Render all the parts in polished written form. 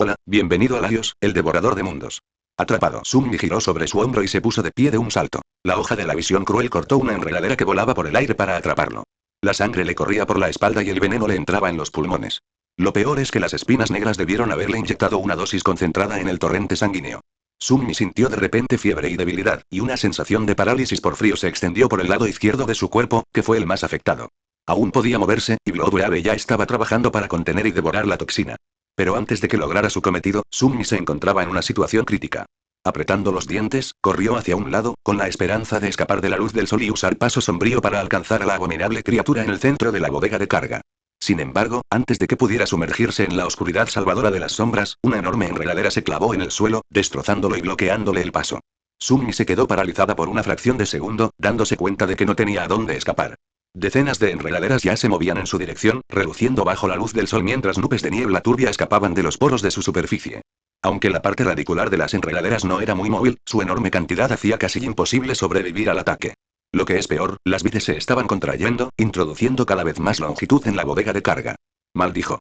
Hola, bienvenido a Laios, el devorador de mundos. Atrapado, Summi giró sobre su hombro y se puso de pie de un salto. La hoja de la visión cruel cortó una enredadera que volaba por el aire para atraparlo. La sangre le corría por la espalda y el veneno le entraba en los pulmones. Lo peor es que las espinas negras debieron haberle inyectado una dosis concentrada en el torrente sanguíneo. Summi sintió de repente fiebre y debilidad, y una sensación de parálisis por frío se extendió por el lado izquierdo de su cuerpo, que fue el más afectado. Aún podía moverse, y Bloodwave ya estaba trabajando para contener y devorar la toxina. Pero antes de que lograra su cometido, Summi se encontraba en una situación crítica. Apretando los dientes, corrió hacia un lado, con la esperanza de escapar de la luz del sol y usar paso sombrío para alcanzar a la abominable criatura en el centro de la bodega de carga. Sin embargo, antes de que pudiera sumergirse en la oscuridad salvadora de las sombras, una enorme enredadera se clavó en el suelo, destrozándolo y bloqueándole el paso. Summi se quedó paralizada por una fracción de segundo, dándose cuenta de que no tenía a dónde escapar. Decenas de enredaderas ya se movían en su dirección, reluciendo bajo la luz del sol mientras nubes de niebla turbia escapaban de los poros de su superficie. Aunque la parte radicular de las enredaderas no era muy móvil, su enorme cantidad hacía casi imposible sobrevivir al ataque. Lo que es peor, las vides se estaban contrayendo, introduciendo cada vez más longitud en la bodega de carga. Maldijo.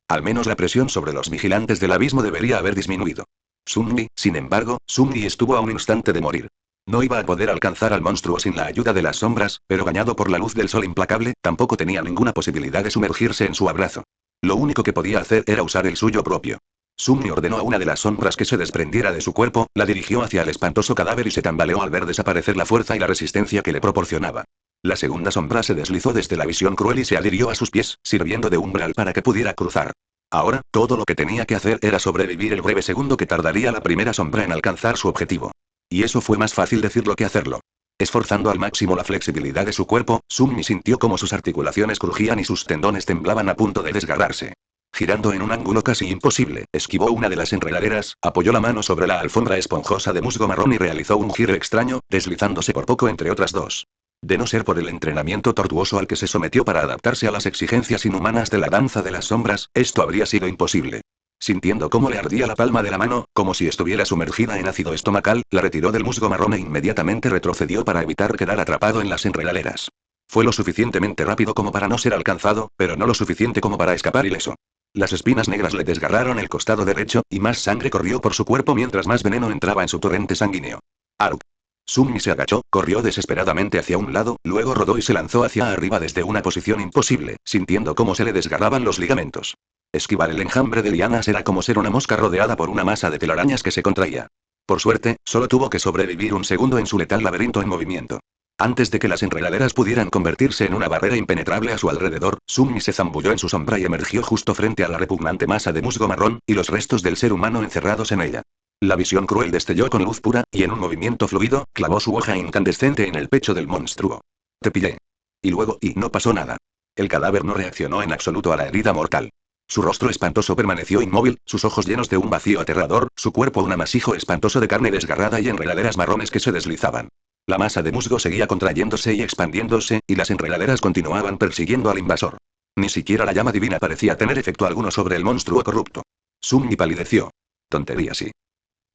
Al menos la presión sobre los vigilantes del abismo debería haber disminuido. Sin embargo, Summi estuvo a un instante de morir. No iba a poder alcanzar al monstruo sin la ayuda de las sombras, pero bañado por la luz del sol implacable, tampoco tenía ninguna posibilidad de sumergirse en su abrazo. Lo único que podía hacer era usar el suyo propio. Summi ordenó a una de las sombras que se desprendiera de su cuerpo, la dirigió hacia el espantoso cadáver y se tambaleó al ver desaparecer la fuerza y la resistencia que le proporcionaba. La segunda sombra se deslizó desde la visión cruel y se adhirió a sus pies, sirviendo de umbral para que pudiera cruzar. Ahora, todo lo que tenía que hacer era sobrevivir el breve segundo que tardaría la primera sombra en alcanzar su objetivo. Y eso fue más fácil decirlo que hacerlo. Esforzando al máximo la flexibilidad de su cuerpo, Summi sintió como sus articulaciones crujían y sus tendones temblaban a punto de desgarrarse. Girando en un ángulo casi imposible, esquivó una de las enredaderas, apoyó la mano sobre la alfombra esponjosa de musgo marrón y realizó un giro extraño, deslizándose por poco entre otras dos. De no ser por el entrenamiento tortuoso al que se sometió para adaptarse a las exigencias inhumanas de la danza de las sombras, esto habría sido imposible. Sintiendo cómo le ardía la palma de la mano, como si estuviera sumergida en ácido estomacal, la retiró del musgo marrón e inmediatamente retrocedió para evitar quedar atrapado en las enredaderas. Fue lo suficientemente rápido como para no ser alcanzado, pero no lo suficiente como para escapar ileso. Las espinas negras le desgarraron el costado derecho, y más sangre corrió por su cuerpo mientras más veneno entraba en su torrente sanguíneo. ¡Aruk! Summi se agachó, corrió desesperadamente hacia un lado, luego rodó y se lanzó hacia arriba desde una posición imposible, sintiendo cómo se le desgarraban los ligamentos. Esquivar el enjambre de lianas era como ser una mosca rodeada por una masa de telarañas que se contraía. Por suerte, solo tuvo que sobrevivir un segundo en su letal laberinto en movimiento. Antes de que las enredaderas pudieran convertirse en una barrera impenetrable a su alrededor, Summi se zambulló en su sombra y emergió justo frente a la repugnante masa de musgo marrón, y los restos del ser humano encerrados en ella. La visión cruel destelló con luz pura, y en un movimiento fluido, clavó su hoja incandescente en el pecho del monstruo. Te pillé. Y luego, no pasó nada. El cadáver no reaccionó en absoluto a la herida mortal. Su rostro espantoso permaneció inmóvil, sus ojos llenos de un vacío aterrador, su cuerpo un amasijo espantoso de carne desgarrada y enredaderas marrones que se deslizaban. La masa de musgo seguía contrayéndose y expandiéndose, y las enredaderas continuaban persiguiendo al invasor. Ni siquiera la llama divina parecía tener efecto alguno sobre el monstruo corrupto. Summi palideció. Tontería sí.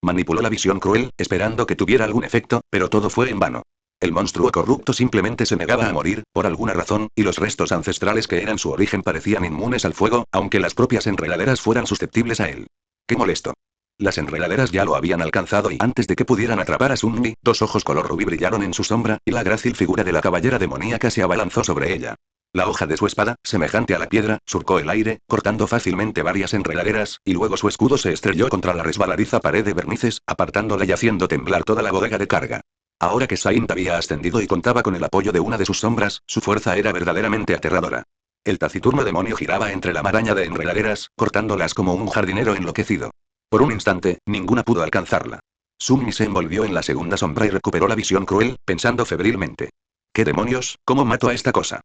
Manipuló la visión cruel, esperando que tuviera algún efecto, pero todo fue en vano. El monstruo corrupto simplemente se negaba a morir, por alguna razón, y los restos ancestrales que eran su origen parecían inmunes al fuego, aunque las propias enredaderas fueran susceptibles a él. ¡Qué molesto! Las enredaderas ya lo habían alcanzado y antes de que pudieran atrapar a Summi, dos ojos color rubí brillaron en su sombra, y la grácil figura de la caballera demoníaca se abalanzó sobre ella. La hoja de su espada, semejante a la piedra, surcó el aire, cortando fácilmente varias enredaderas, y luego su escudo se estrelló contra la resbaladiza pared de vernices, apartándola y haciendo temblar toda la bodega de carga. Ahora que Saint había ascendido y contaba con el apoyo de una de sus sombras, su fuerza era verdaderamente aterradora. El taciturno demonio giraba entre la maraña de enredaderas, cortándolas como un jardinero enloquecido. Por un instante, ninguna pudo alcanzarla. Summi se envolvió en la segunda sombra y recuperó la visión cruel, pensando febrilmente. ¿Qué demonios? ¿Cómo mato a esta cosa?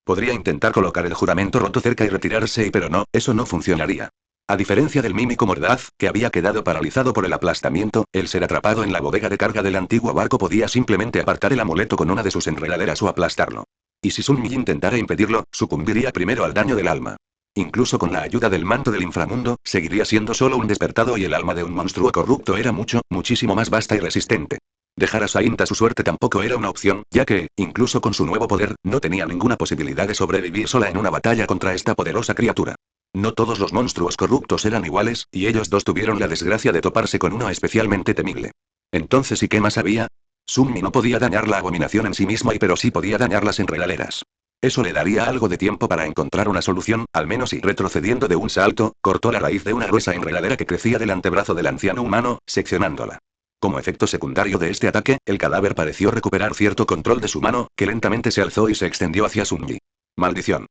Podría intentar colocar el juramento roto cerca y retirarse, pero no, eso no funcionaría. A diferencia del mímico mordaz, que había quedado paralizado por el aplastamiento, el ser atrapado en la bodega de carga del antiguo barco podía simplemente apartar el amuleto con una de sus enredaderas o aplastarlo. Y si Summi intentara impedirlo, sucumbiría primero al daño del alma. Incluso con la ayuda del manto del inframundo, seguiría siendo solo un despertado y el alma de un monstruo corrupto era muchísimo más vasta y resistente. Dejar a Saint a su suerte tampoco era una opción, ya que, incluso con su nuevo poder, no tenía ninguna posibilidad de sobrevivir sola en una batalla contra esta poderosa criatura. No todos los monstruos corruptos eran iguales, y ellos dos tuvieron la desgracia de toparse con uno especialmente temible. Entonces, ¿y qué más había? Sunmi no podía dañar la abominación en sí mismo, pero sí podía dañar las enredaderas. Eso le daría algo de tiempo para encontrar una solución, al menos, y retrocediendo de un salto, cortó la raíz de una gruesa enredadera que crecía del antebrazo del anciano humano, seccionándola. Como efecto secundario de este ataque, el cadáver pareció recuperar cierto control de su mano, que lentamente se alzó y se extendió hacia Sunmi. ¡Maldición!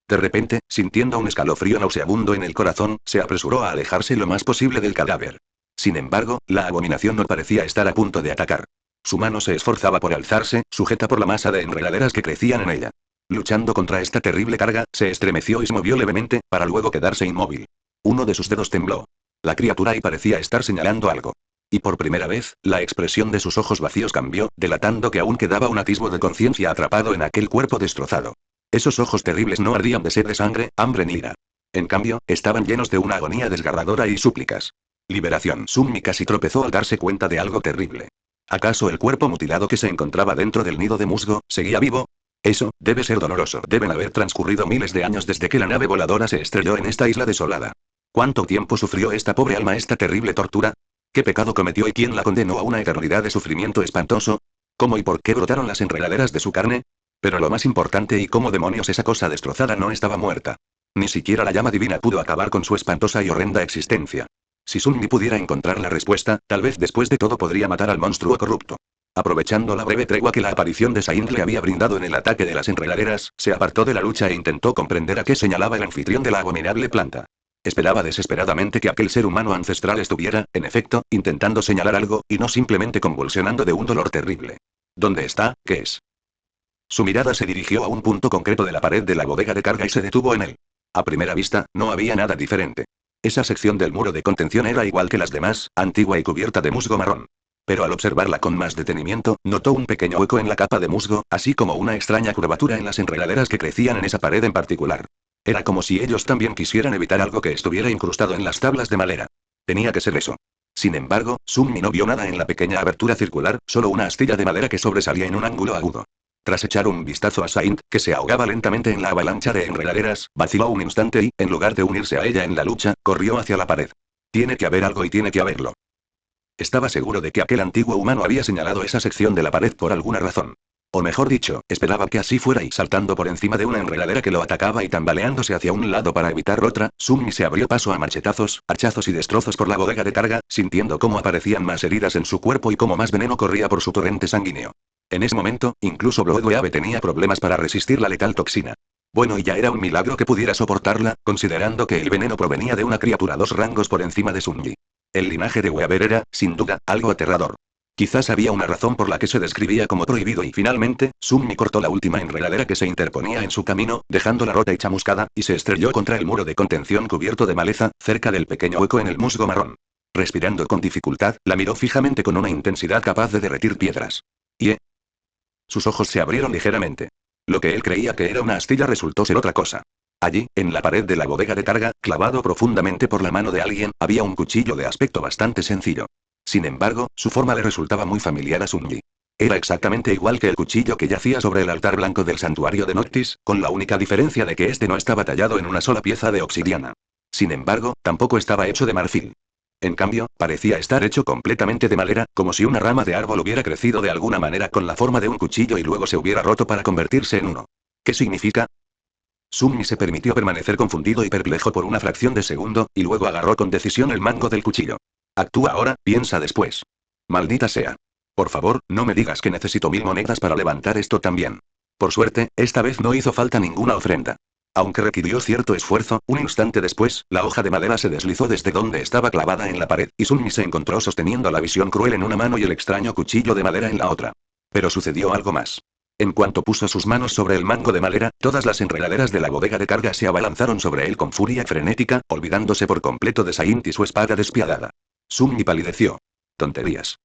De repente, sintiendo un escalofrío nauseabundo en el corazón, se apresuró a alejarse lo más posible del cadáver. Sin embargo, la abominación no parecía estar a punto de atacar. Su mano se esforzaba por alzarse, sujeta por la masa de enredaderas que crecían en ella. Luchando contra esta terrible carga, se estremeció y se movió levemente, para luego quedarse inmóvil. Uno de sus dedos tembló. La criatura y parecía estar señalando algo. Y por primera vez, la expresión de sus ojos vacíos cambió, delatando que aún quedaba un atisbo de conciencia atrapado en aquel cuerpo destrozado. Esos ojos terribles no ardían de sed de sangre, hambre ni ira. En cambio, estaban llenos de una agonía desgarradora y súplicas. Liberación. Sunmi casi tropezó al darse cuenta de algo terrible. ¿Acaso el cuerpo mutilado que se encontraba dentro del nido de musgo, seguía vivo? Eso, debe ser doloroso. Deben haber transcurrido miles de años desde que la nave voladora se estrelló en esta isla desolada. ¿Cuánto tiempo sufrió esta pobre alma esta terrible tortura? ¿Qué pecado cometió y quién la condenó a una eternidad de sufrimiento espantoso? ¿Cómo y por qué brotaron las enredaderas de su carne? Pero lo más importante, ¿y cómo demonios esa cosa destrozada no estaba muerta? Ni siquiera la llama divina pudo acabar con su espantosa y horrenda existencia. Si Sunmi pudiera encontrar la respuesta, tal vez después de todo podría matar al monstruo corrupto. Aprovechando la breve tregua que la aparición de Saint le había brindado en el ataque de las enredaderas, se apartó de la lucha e intentó comprender a qué señalaba el anfitrión de la abominable planta. Esperaba desesperadamente que aquel ser humano ancestral estuviera, en efecto, intentando señalar algo, y no simplemente convulsionando de un dolor terrible. ¿Dónde está? ¿Qué es? Su mirada se dirigió a un punto concreto de la pared de la bodega de carga y se detuvo en él. A primera vista, no había nada diferente. Esa sección del muro de contención era igual que las demás, antigua y cubierta de musgo marrón. Pero al observarla con más detenimiento, notó un pequeño hueco en la capa de musgo, así como una extraña curvatura en las enredaderas que crecían en esa pared en particular. Era como si ellos también quisieran evitar algo que estuviera incrustado en las tablas de madera. Tenía que ser eso. Sin embargo, Sunmi no vio nada en la pequeña abertura circular, solo una astilla de madera que sobresalía en un ángulo agudo. Tras echar un vistazo a Saint, que se ahogaba lentamente en la avalancha de enredaderas, vaciló un instante y, en lugar de unirse a ella en la lucha, corrió hacia la pared. Tiene que haber algo y tiene que haberlo. Estaba seguro de que aquel antiguo humano había señalado esa sección de la pared por alguna razón. O mejor dicho, esperaba que así fuera y saltando por encima de una enredadera que lo atacaba y tambaleándose hacia un lado para evitar otra, Sunmi se abrió paso a machetazos, hachazos y destrozos por la bodega de carga, sintiendo cómo aparecían más heridas en su cuerpo y cómo más veneno corría por su torrente sanguíneo. En ese momento, incluso Bloodwave tenía problemas para resistir la letal toxina. Bueno, y ya era un milagro que pudiera soportarla, considerando que el veneno provenía de una criatura 2 rangos por encima de Sunmi. El linaje de Weaver era, sin duda, algo aterrador. Quizás había una razón por la que se describía como prohibido y finalmente, Sunmi cortó la última enredadera que se interponía en su camino, dejándola rota y chamuscada, y se estrelló contra el muro de contención cubierto de maleza, cerca del pequeño hueco en el musgo marrón. Respirando con dificultad, la miró fijamente con una intensidad capaz de derretir piedras. Sus ojos se abrieron ligeramente. Lo que él creía que era una astilla resultó ser otra cosa. Allí, en la pared de la bodega de carga, clavado profundamente por la mano de alguien, había un cuchillo de aspecto bastante sencillo. Sin embargo, su forma le resultaba muy familiar a Sunmi. Era exactamente igual que el cuchillo que yacía sobre el altar blanco del santuario de Noctis, con la única diferencia de que este no estaba tallado en una sola pieza de obsidiana. Sin embargo, tampoco estaba hecho de marfil. En cambio, parecía estar hecho completamente de madera, como si una rama de árbol hubiera crecido de alguna manera con la forma de un cuchillo y luego se hubiera roto para convertirse en uno. ¿Qué significa? Sunmi se permitió permanecer confundido y perplejo por una fracción de segundo, y luego agarró con decisión el mango del cuchillo. Actúa ahora, piensa después. Maldita sea. Por favor, no me digas que necesito 1000 monedas para levantar esto también. Por suerte, esta vez no hizo falta ninguna ofrenda. Aunque requirió cierto esfuerzo, un instante después, la hoja de madera se deslizó desde donde estaba clavada en la pared, y Sunmi se encontró sosteniendo la visión cruel en una mano y el extraño cuchillo de madera en la otra. Pero sucedió algo más. En cuanto puso sus manos sobre el mango de madera, todas las enredaderas de la bodega de carga se abalanzaron sobre él con furia frenética, olvidándose por completo de Saint y su espada despiadada. Sunmi palideció. Tonterías.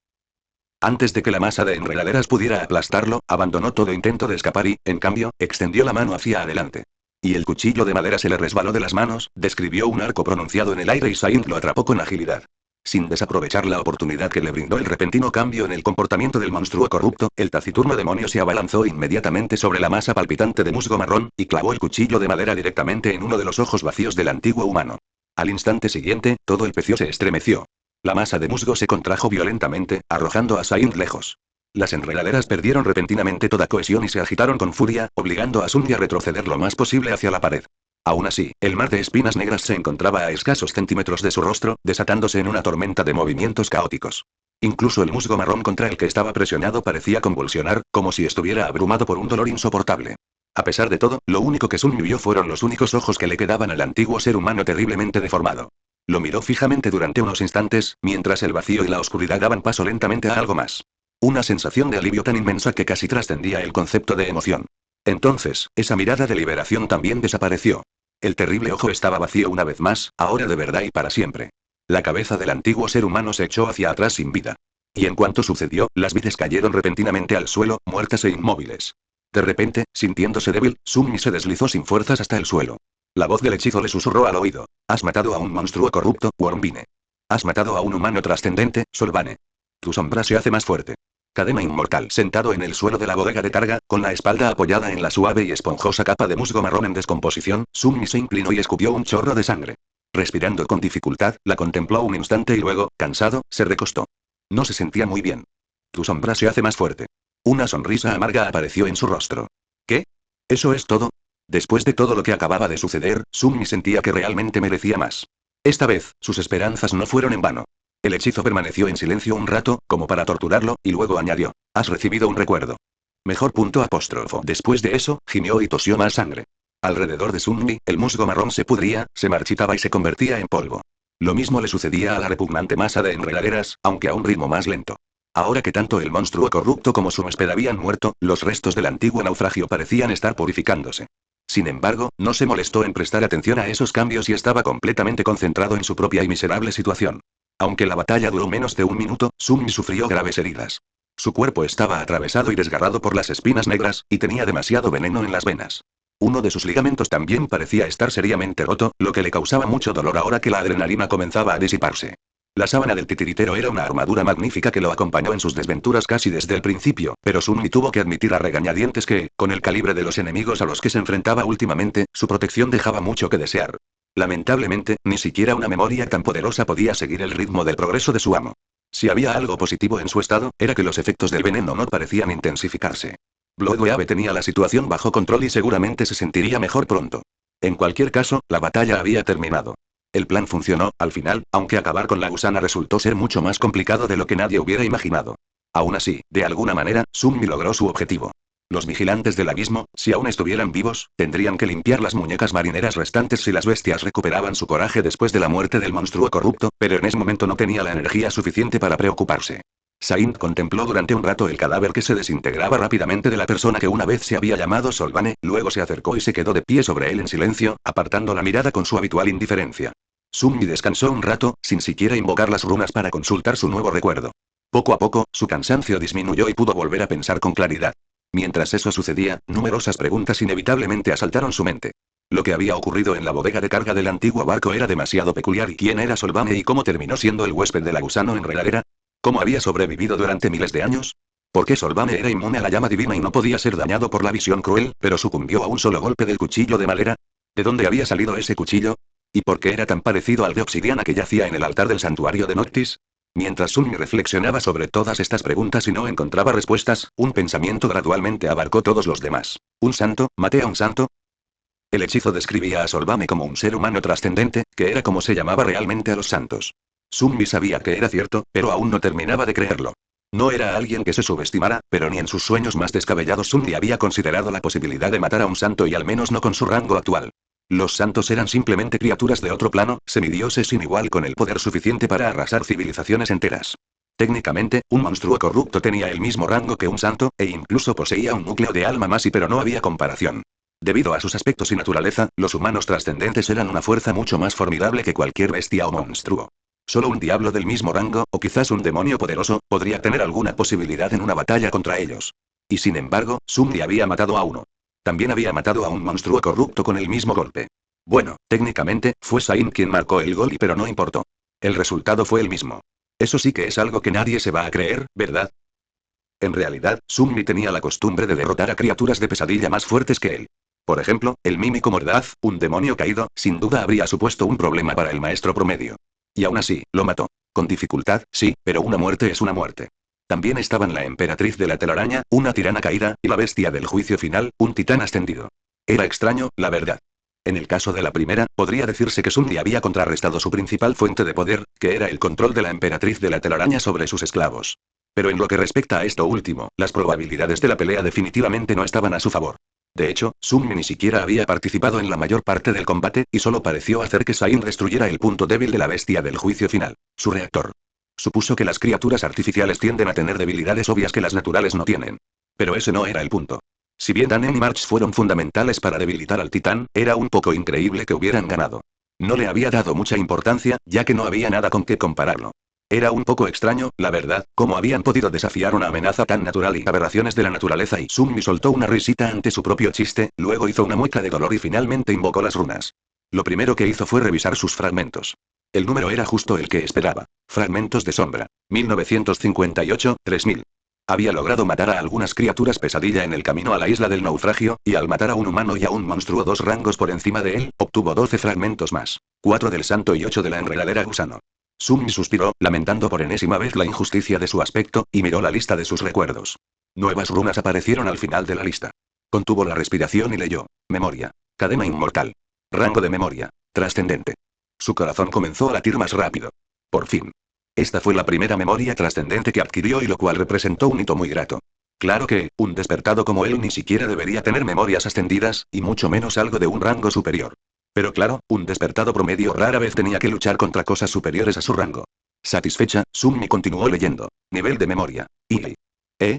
Antes de que la masa de enredaderas pudiera aplastarlo, abandonó todo intento de escapar y, en cambio, extendió la mano hacia adelante. Y el cuchillo de madera se le resbaló de las manos, describió un arco pronunciado en el aire y Saint lo atrapó con agilidad. Sin desaprovechar la oportunidad que le brindó el repentino cambio en el comportamiento del monstruo corrupto, el taciturno demonio se abalanzó inmediatamente sobre la masa palpitante de musgo marrón, y clavó el cuchillo de madera directamente en uno de los ojos vacíos del antiguo humano. Al instante siguiente, todo el pecio se estremeció. La masa de musgo se contrajo violentamente, arrojando a Saint lejos. Las enredaderas perdieron repentinamente toda cohesión y se agitaron con furia, obligando a Sunny a retroceder lo más posible hacia la pared. Aún así, el mar de espinas negras se encontraba a escasos centímetros de su rostro, desatándose en una tormenta de movimientos caóticos. Incluso el musgo marrón contra el que estaba presionado parecía convulsionar, como si estuviera abrumado por un dolor insoportable. A pesar de todo, lo único que Sun vio fueron los únicos ojos que le quedaban al antiguo ser humano terriblemente deformado. Lo miró fijamente durante unos instantes, mientras el vacío y la oscuridad daban paso lentamente a algo más. Una sensación de alivio tan inmensa que casi trascendía el concepto de emoción. Entonces, esa mirada de liberación también desapareció. El terrible ojo estaba vacío una vez más, ahora de verdad y para siempre. La cabeza del antiguo ser humano se echó hacia atrás sin vida. Y en cuanto sucedió, las vides cayeron repentinamente al suelo, muertas e inmóviles. De repente, sintiéndose débil, Sunny se deslizó sin fuerzas hasta el suelo. La voz del hechizo le susurró al oído. Has matado a un monstruo corrupto, Wormbine. Has matado a un humano trascendente, Solvane. Tu sombra se hace más fuerte. Cadena inmortal. Sentado en el suelo de la bodega de carga, con la espalda apoyada en la suave y esponjosa capa de musgo marrón en descomposición, Sunny se inclinó y escupió un chorro de sangre. Respirando con dificultad, la contempló un instante y luego, cansado, se recostó. No se sentía muy bien. Tu sombra se hace más fuerte. Una sonrisa amarga apareció en su rostro. ¿Qué? ¿Eso es todo? Después de todo lo que acababa de suceder, Sunny sentía que realmente merecía más. Esta vez, sus esperanzas no fueron en vano. El hechizo permaneció en silencio un rato, como para torturarlo, y luego añadió. Has recibido un recuerdo. Mejor punto apóstrofo. Después de eso, gimió y tosió más sangre. Alrededor de Sunny, el musgo marrón se pudría, se marchitaba y se convertía en polvo. Lo mismo le sucedía a la repugnante masa de enredaderas, aunque a un ritmo más lento. Ahora que tanto el monstruo corrupto como su huésped habían muerto, los restos del antiguo naufragio parecían estar purificándose. Sin embargo, no se molestó en prestar atención a esos cambios y estaba completamente concentrado en su propia y miserable situación. Aunque la batalla duró menos de un minuto, Sunny sufrió graves heridas. Su cuerpo estaba atravesado y desgarrado por las espinas negras, y tenía demasiado veneno en las venas. Uno de sus ligamentos también parecía estar seriamente roto, lo que le causaba mucho dolor ahora que la adrenalina comenzaba a disiparse. La sábana del titiritero era una armadura magnífica que lo acompañó en sus desventuras casi desde el principio, pero Sunny tuvo que admitir a regañadientes que, con el calibre de los enemigos a los que se enfrentaba últimamente, su protección dejaba mucho que desear. Lamentablemente, ni siquiera una memoria tan poderosa podía seguir el ritmo del progreso de su amo. Si había algo positivo en su estado, era que los efectos del veneno no parecían intensificarse. Bloodwave tenía la situación bajo control y seguramente se sentiría mejor pronto. En cualquier caso, la batalla había terminado. El plan funcionó, al final, aunque acabar con la gusana resultó ser mucho más complicado de lo que nadie hubiera imaginado. Aún así, de alguna manera, Sunny logró su objetivo. Los vigilantes del abismo, si aún estuvieran vivos, tendrían que limpiar las muñecas marineras restantes si las bestias recuperaban su coraje después de la muerte del monstruo corrupto, pero en ese momento no tenía la energía suficiente para preocuparse. Saint contempló durante un rato el cadáver que se desintegraba rápidamente de la persona que una vez se había llamado Solvane, luego se acercó y se quedó de pie sobre él en silencio, apartando la mirada con su habitual indiferencia. Sunny descansó un rato, sin siquiera invocar las runas para consultar su nuevo recuerdo. Poco a poco, su cansancio disminuyó y pudo volver a pensar con claridad. Mientras eso sucedía, numerosas preguntas inevitablemente asaltaron su mente. Lo que había ocurrido en la bodega de carga del antiguo barco era demasiado peculiar y quién era Solvane y cómo terminó siendo el huésped de la gusano enredadera. ¿Cómo había sobrevivido durante miles de años? ¿Por qué Solvane era inmune a la llama divina y no podía ser dañado por la visión cruel, pero sucumbió a un solo golpe del cuchillo de madera? ¿De dónde había salido ese cuchillo? ¿Y por qué era tan parecido al de obsidiana que yacía en el altar del santuario de Noctis? Mientras Sunny reflexionaba sobre todas estas preguntas y no encontraba respuestas, un pensamiento gradualmente abarcó todos los demás. ¿Un santo? ¿Maté a un santo? El hechizo describía a Solvame como un ser humano trascendente, que era como se llamaba realmente a los santos. Sunny sabía que era cierto, pero aún no terminaba de creerlo. No era alguien que se subestimara, pero ni en sus sueños más descabellados Sunny había considerado la posibilidad de matar a un santo y al menos no con su rango actual. Los santos eran simplemente criaturas de otro plano, semidioses sin igual con el poder suficiente para arrasar civilizaciones enteras. Técnicamente, un monstruo corrupto tenía el mismo rango que un santo, e incluso poseía un núcleo de alma más pero no había comparación. Debido a sus aspectos y naturaleza, los humanos trascendentes eran una fuerza mucho más formidable que cualquier bestia o monstruo. Solo un diablo del mismo rango, o quizás un demonio poderoso, podría tener alguna posibilidad en una batalla contra ellos. Y sin embargo, Sunny había matado a uno. También había matado a un monstruo corrupto con el mismo golpe. Bueno, técnicamente, fue Saint quien marcó el gol pero no importó. El resultado fue el mismo. Eso sí que es algo que nadie se va a creer, ¿verdad? En realidad, Sunmi tenía la costumbre de derrotar a criaturas de pesadilla más fuertes que él. Por ejemplo, el mímico mordaz, un demonio caído, sin duda habría supuesto un problema para el maestro promedio. Y aún así, lo mató. Con dificultad, sí, pero una muerte es una muerte. También estaban la emperatriz de la telaraña, una tirana caída, y la bestia del juicio final, un titán ascendido. Era extraño, la verdad. En el caso de la primera, podría decirse que Sunmi había contrarrestado su principal fuente de poder, que era el control de la emperatriz de la telaraña sobre sus esclavos. Pero en lo que respecta a esto último, las probabilidades de la pelea definitivamente no estaban a su favor. De hecho, Sunmi ni siquiera había participado en la mayor parte del combate, y solo pareció hacer que Sain destruyera el punto débil de la bestia del juicio final, su reactor. Supuso que las criaturas artificiales tienden a tener debilidades obvias que las naturales no tienen. Pero ese no era el punto. Si bien Tannen y March fueron fundamentales para debilitar al titán, era un poco increíble que hubieran ganado. No le había dado mucha importancia, ya que no había nada con qué compararlo. Era un poco extraño, la verdad, cómo habían podido desafiar una amenaza tan natural y aberraciones de la naturaleza, y Sunmi soltó una risita ante su propio chiste, luego hizo una mueca de dolor y finalmente invocó las runas. Lo primero que hizo fue revisar sus fragmentos. El número era justo el que esperaba. Fragmentos de sombra. 1958, 3000. Había logrado matar a algunas criaturas pesadilla en el camino a la isla del naufragio, y al matar a un humano y a un monstruo 2 rangos por encima de él, obtuvo 12 fragmentos más. 4 del santo y 8 de la enredadera gusano. Sunmi suspiró, lamentando por enésima vez la injusticia de su aspecto, y miró la lista de sus recuerdos. Nuevas runas aparecieron al final de la lista. Contuvo la respiración y leyó. Memoria. Cadena inmortal. Rango de memoria. Trascendente. Su corazón comenzó a latir más rápido. Por fin. Esta fue la primera memoria trascendente que adquirió y lo cual representó un hito muy grato. Claro que, un despertado como él ni siquiera debería tener memorias ascendidas, y mucho menos algo de un rango superior. Pero claro, un despertado promedio rara vez tenía que luchar contra cosas superiores a su rango. Satisfecha, Sunmi continuó leyendo. Nivel de memoria. Y. ¿Eh?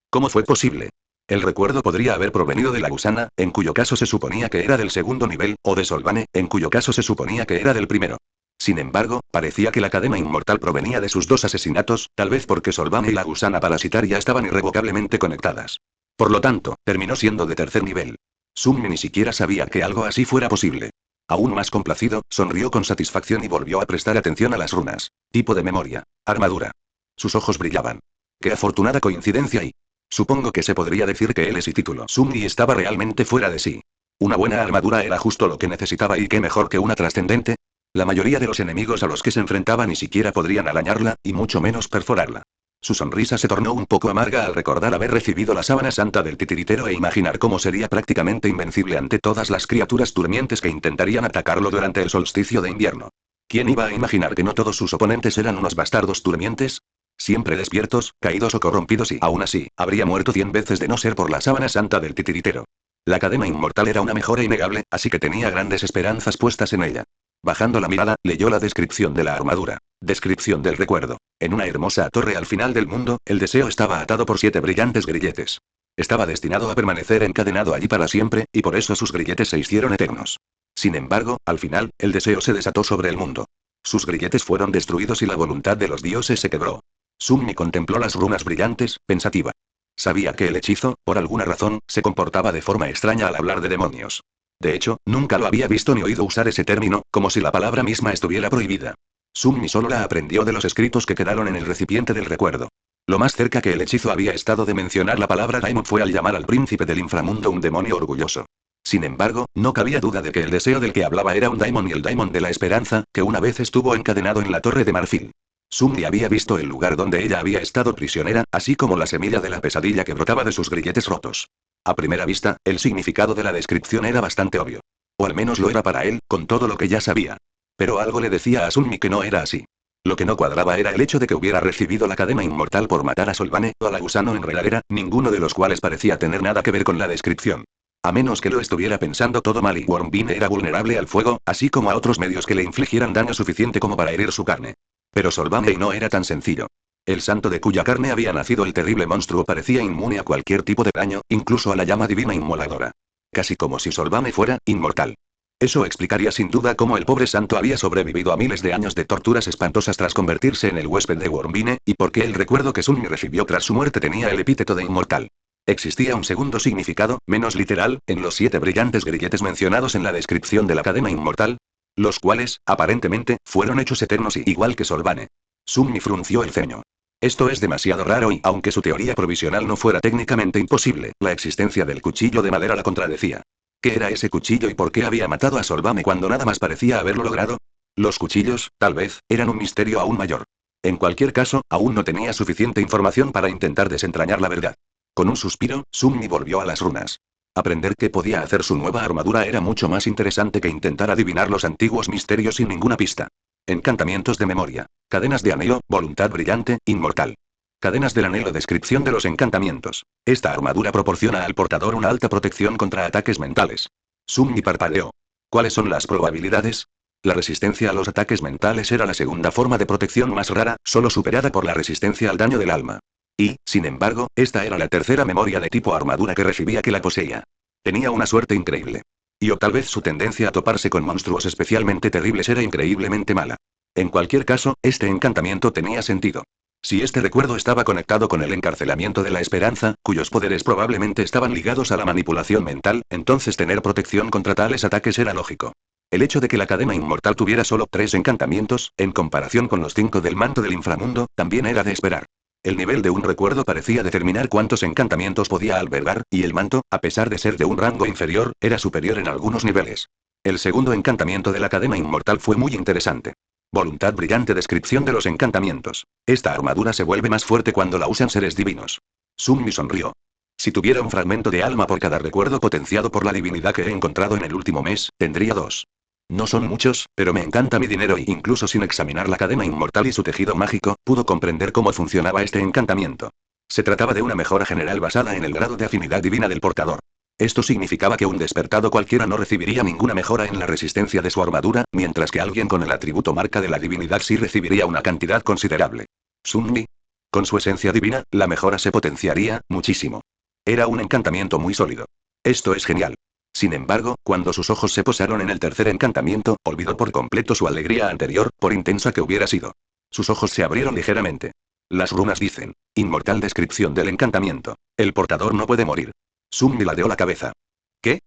¿Cómo fue posible? El recuerdo podría haber provenido de la gusana, en cuyo caso se suponía que era del segundo nivel, o de Solvane, en cuyo caso se suponía que era del primero. Sin embargo, parecía que la cadena inmortal provenía de sus dos asesinatos, tal vez porque Solvane y la gusana parasitaria estaban irrevocablemente conectadas. Por lo tanto, terminó siendo de tercer nivel. Sunmi ni siquiera sabía que algo así fuera posible. Aún más complacido, sonrió con satisfacción y volvió a prestar atención a las runas. Tipo de memoria. Armadura. Sus ojos brillaban. ¡Qué afortunada coincidencia! Y supongo que se podría decir que él es y título. Sunmi estaba realmente fuera de sí. Una buena armadura era justo lo que necesitaba, y qué mejor que una trascendente. La mayoría de los enemigos a los que se enfrentaba ni siquiera podrían arañarla, y mucho menos perforarla. Su sonrisa se tornó un poco amarga al recordar haber recibido la sábana santa del titiritero e imaginar cómo sería prácticamente invencible ante todas las criaturas durmientes que intentarían atacarlo durante el solsticio de invierno. ¿Quién iba a imaginar que no todos sus oponentes eran unos bastardos durmientes? Siempre despiertos, caídos o corrompidos, y aún así, habría muerto 100 veces de no ser por la sábana santa del titiritero. La cadena inmortal era una mejora innegable, así que tenía grandes esperanzas puestas en ella. Bajando la mirada, leyó la descripción de la armadura. Descripción del recuerdo. En una hermosa torre al final del mundo, el deseo estaba atado por 7 brillantes grilletes. Estaba destinado a permanecer encadenado allí para siempre, y por eso sus grilletes se hicieron eternos. Sin embargo, al final, el deseo se desató sobre el mundo. Sus grilletes fueron destruidos y la voluntad de los dioses se quebró. Sunmi contempló las runas brillantes, pensativa. Sabía que el hechizo, por alguna razón, se comportaba de forma extraña al hablar de demonios. De hecho, nunca lo había visto ni oído usar ese término, como si la palabra misma estuviera prohibida. Sunmi solo la aprendió de los escritos que quedaron en el recipiente del recuerdo. Lo más cerca que el hechizo había estado de mencionar la palabra Daimon fue al llamar al príncipe del inframundo un demonio orgulloso. Sin embargo, no cabía duda de que el deseo del que hablaba era un Daimon, y el Daimon de la esperanza, que una vez estuvo encadenado en la torre de marfil. Sunmi había visto el lugar donde ella había estado prisionera, así como la semilla de la pesadilla que brotaba de sus grilletes rotos. A primera vista, el significado de la descripción era bastante obvio. O al menos lo era para él, con todo lo que ya sabía. Pero algo le decía a Sunmi que no era así. Lo que no cuadraba era el hecho de que hubiera recibido la cadena inmortal por matar a Solvane o a la gusano enredadera, ninguno de los cuales parecía tener nada que ver con la descripción. A menos que lo estuviera pensando todo mal, y Wormbine era vulnerable al fuego, así como a otros medios que le infligieran daño suficiente como para herir su carne. Pero Solvane no era tan sencillo. El santo de cuya carne había nacido el terrible monstruo parecía inmune a cualquier tipo de daño, incluso a la llama divina inmoladora. Casi como si Solvane fuera inmortal. Eso explicaría sin duda cómo el pobre santo había sobrevivido a miles de años de torturas espantosas tras convertirse en el huésped de Wormbine, y por qué el recuerdo que Sunmi recibió tras su muerte tenía el epíteto de inmortal. Existía un segundo significado, menos literal, en los 7 brillantes grilletes mencionados en la descripción de la cadena inmortal. Los cuales, aparentemente, fueron hechos eternos y igual que Solvane. Sunmi frunció el ceño. Esto es demasiado raro y, aunque su teoría provisional no fuera técnicamente imposible, la existencia del cuchillo de madera la contradecía. ¿Qué era ese cuchillo y por qué había matado a Solvame cuando nada más parecía haberlo logrado? Los cuchillos, tal vez, eran un misterio aún mayor. En cualquier caso, aún no tenía suficiente información para intentar desentrañar la verdad. Con un suspiro, Sunmi volvió a las runas. Aprender qué podía hacer su nueva armadura era mucho más interesante que intentar adivinar los antiguos misterios sin ninguna pista. Encantamientos de memoria. Cadenas de anhelo, voluntad brillante, inmortal. Cadenas del anhelo. Descripción de los encantamientos. Esta armadura proporciona al portador una alta protección contra ataques mentales. Sunmi parpadeó. ¿Cuáles son las probabilidades? La resistencia a los ataques mentales era la segunda forma de protección más rara, solo superada por la resistencia al daño del alma. Y, sin embargo, esta era la tercera memoria de tipo armadura que recibía que la poseía. Tenía una suerte increíble. Y o tal vez su tendencia a toparse con monstruos especialmente terribles era increíblemente mala. En cualquier caso, este encantamiento tenía sentido. Si este recuerdo estaba conectado con el encarcelamiento de la esperanza, cuyos poderes probablemente estaban ligados a la manipulación mental, entonces tener protección contra tales ataques era lógico. El hecho de que la cadena inmortal tuviera solo 3 encantamientos, en comparación con los 5 del manto del inframundo, también era de esperar. El nivel de un recuerdo parecía determinar cuántos encantamientos podía albergar, y el manto, a pesar de ser de un rango inferior, era superior en algunos niveles. El segundo encantamiento de la cadena inmortal fue muy interesante. Voluntad brillante. Descripción de los encantamientos. Esta armadura se vuelve más fuerte cuando la usan seres divinos. Sunmi sonrió. Si tuviera un fragmento de alma por cada recuerdo potenciado por la divinidad que he encontrado en el último mes, tendría 2. No son muchos, pero me encanta mi dinero y incluso sin examinar la cadena inmortal y su tejido mágico, pudo comprender cómo funcionaba este encantamiento. Se trataba de una mejora general basada en el grado de afinidad divina del portador. Esto significaba que un despertado cualquiera no recibiría ninguna mejora en la resistencia de su armadura, mientras que alguien con el atributo marca de la divinidad sí recibiría una cantidad considerable. Sunmi. Con su esencia divina, la mejora se potenciaría, muchísimo. Era un encantamiento muy sólido. Esto es genial. Sin embargo, cuando sus ojos se posaron en el tercer encantamiento, olvidó por completo su alegría anterior, por intensa que hubiera sido. Sus ojos se abrieron ligeramente. Las runas dicen: inmortal. Descripción del encantamiento. El portador no puede morir. Sunmi ladeó la cabeza. ¿Qué?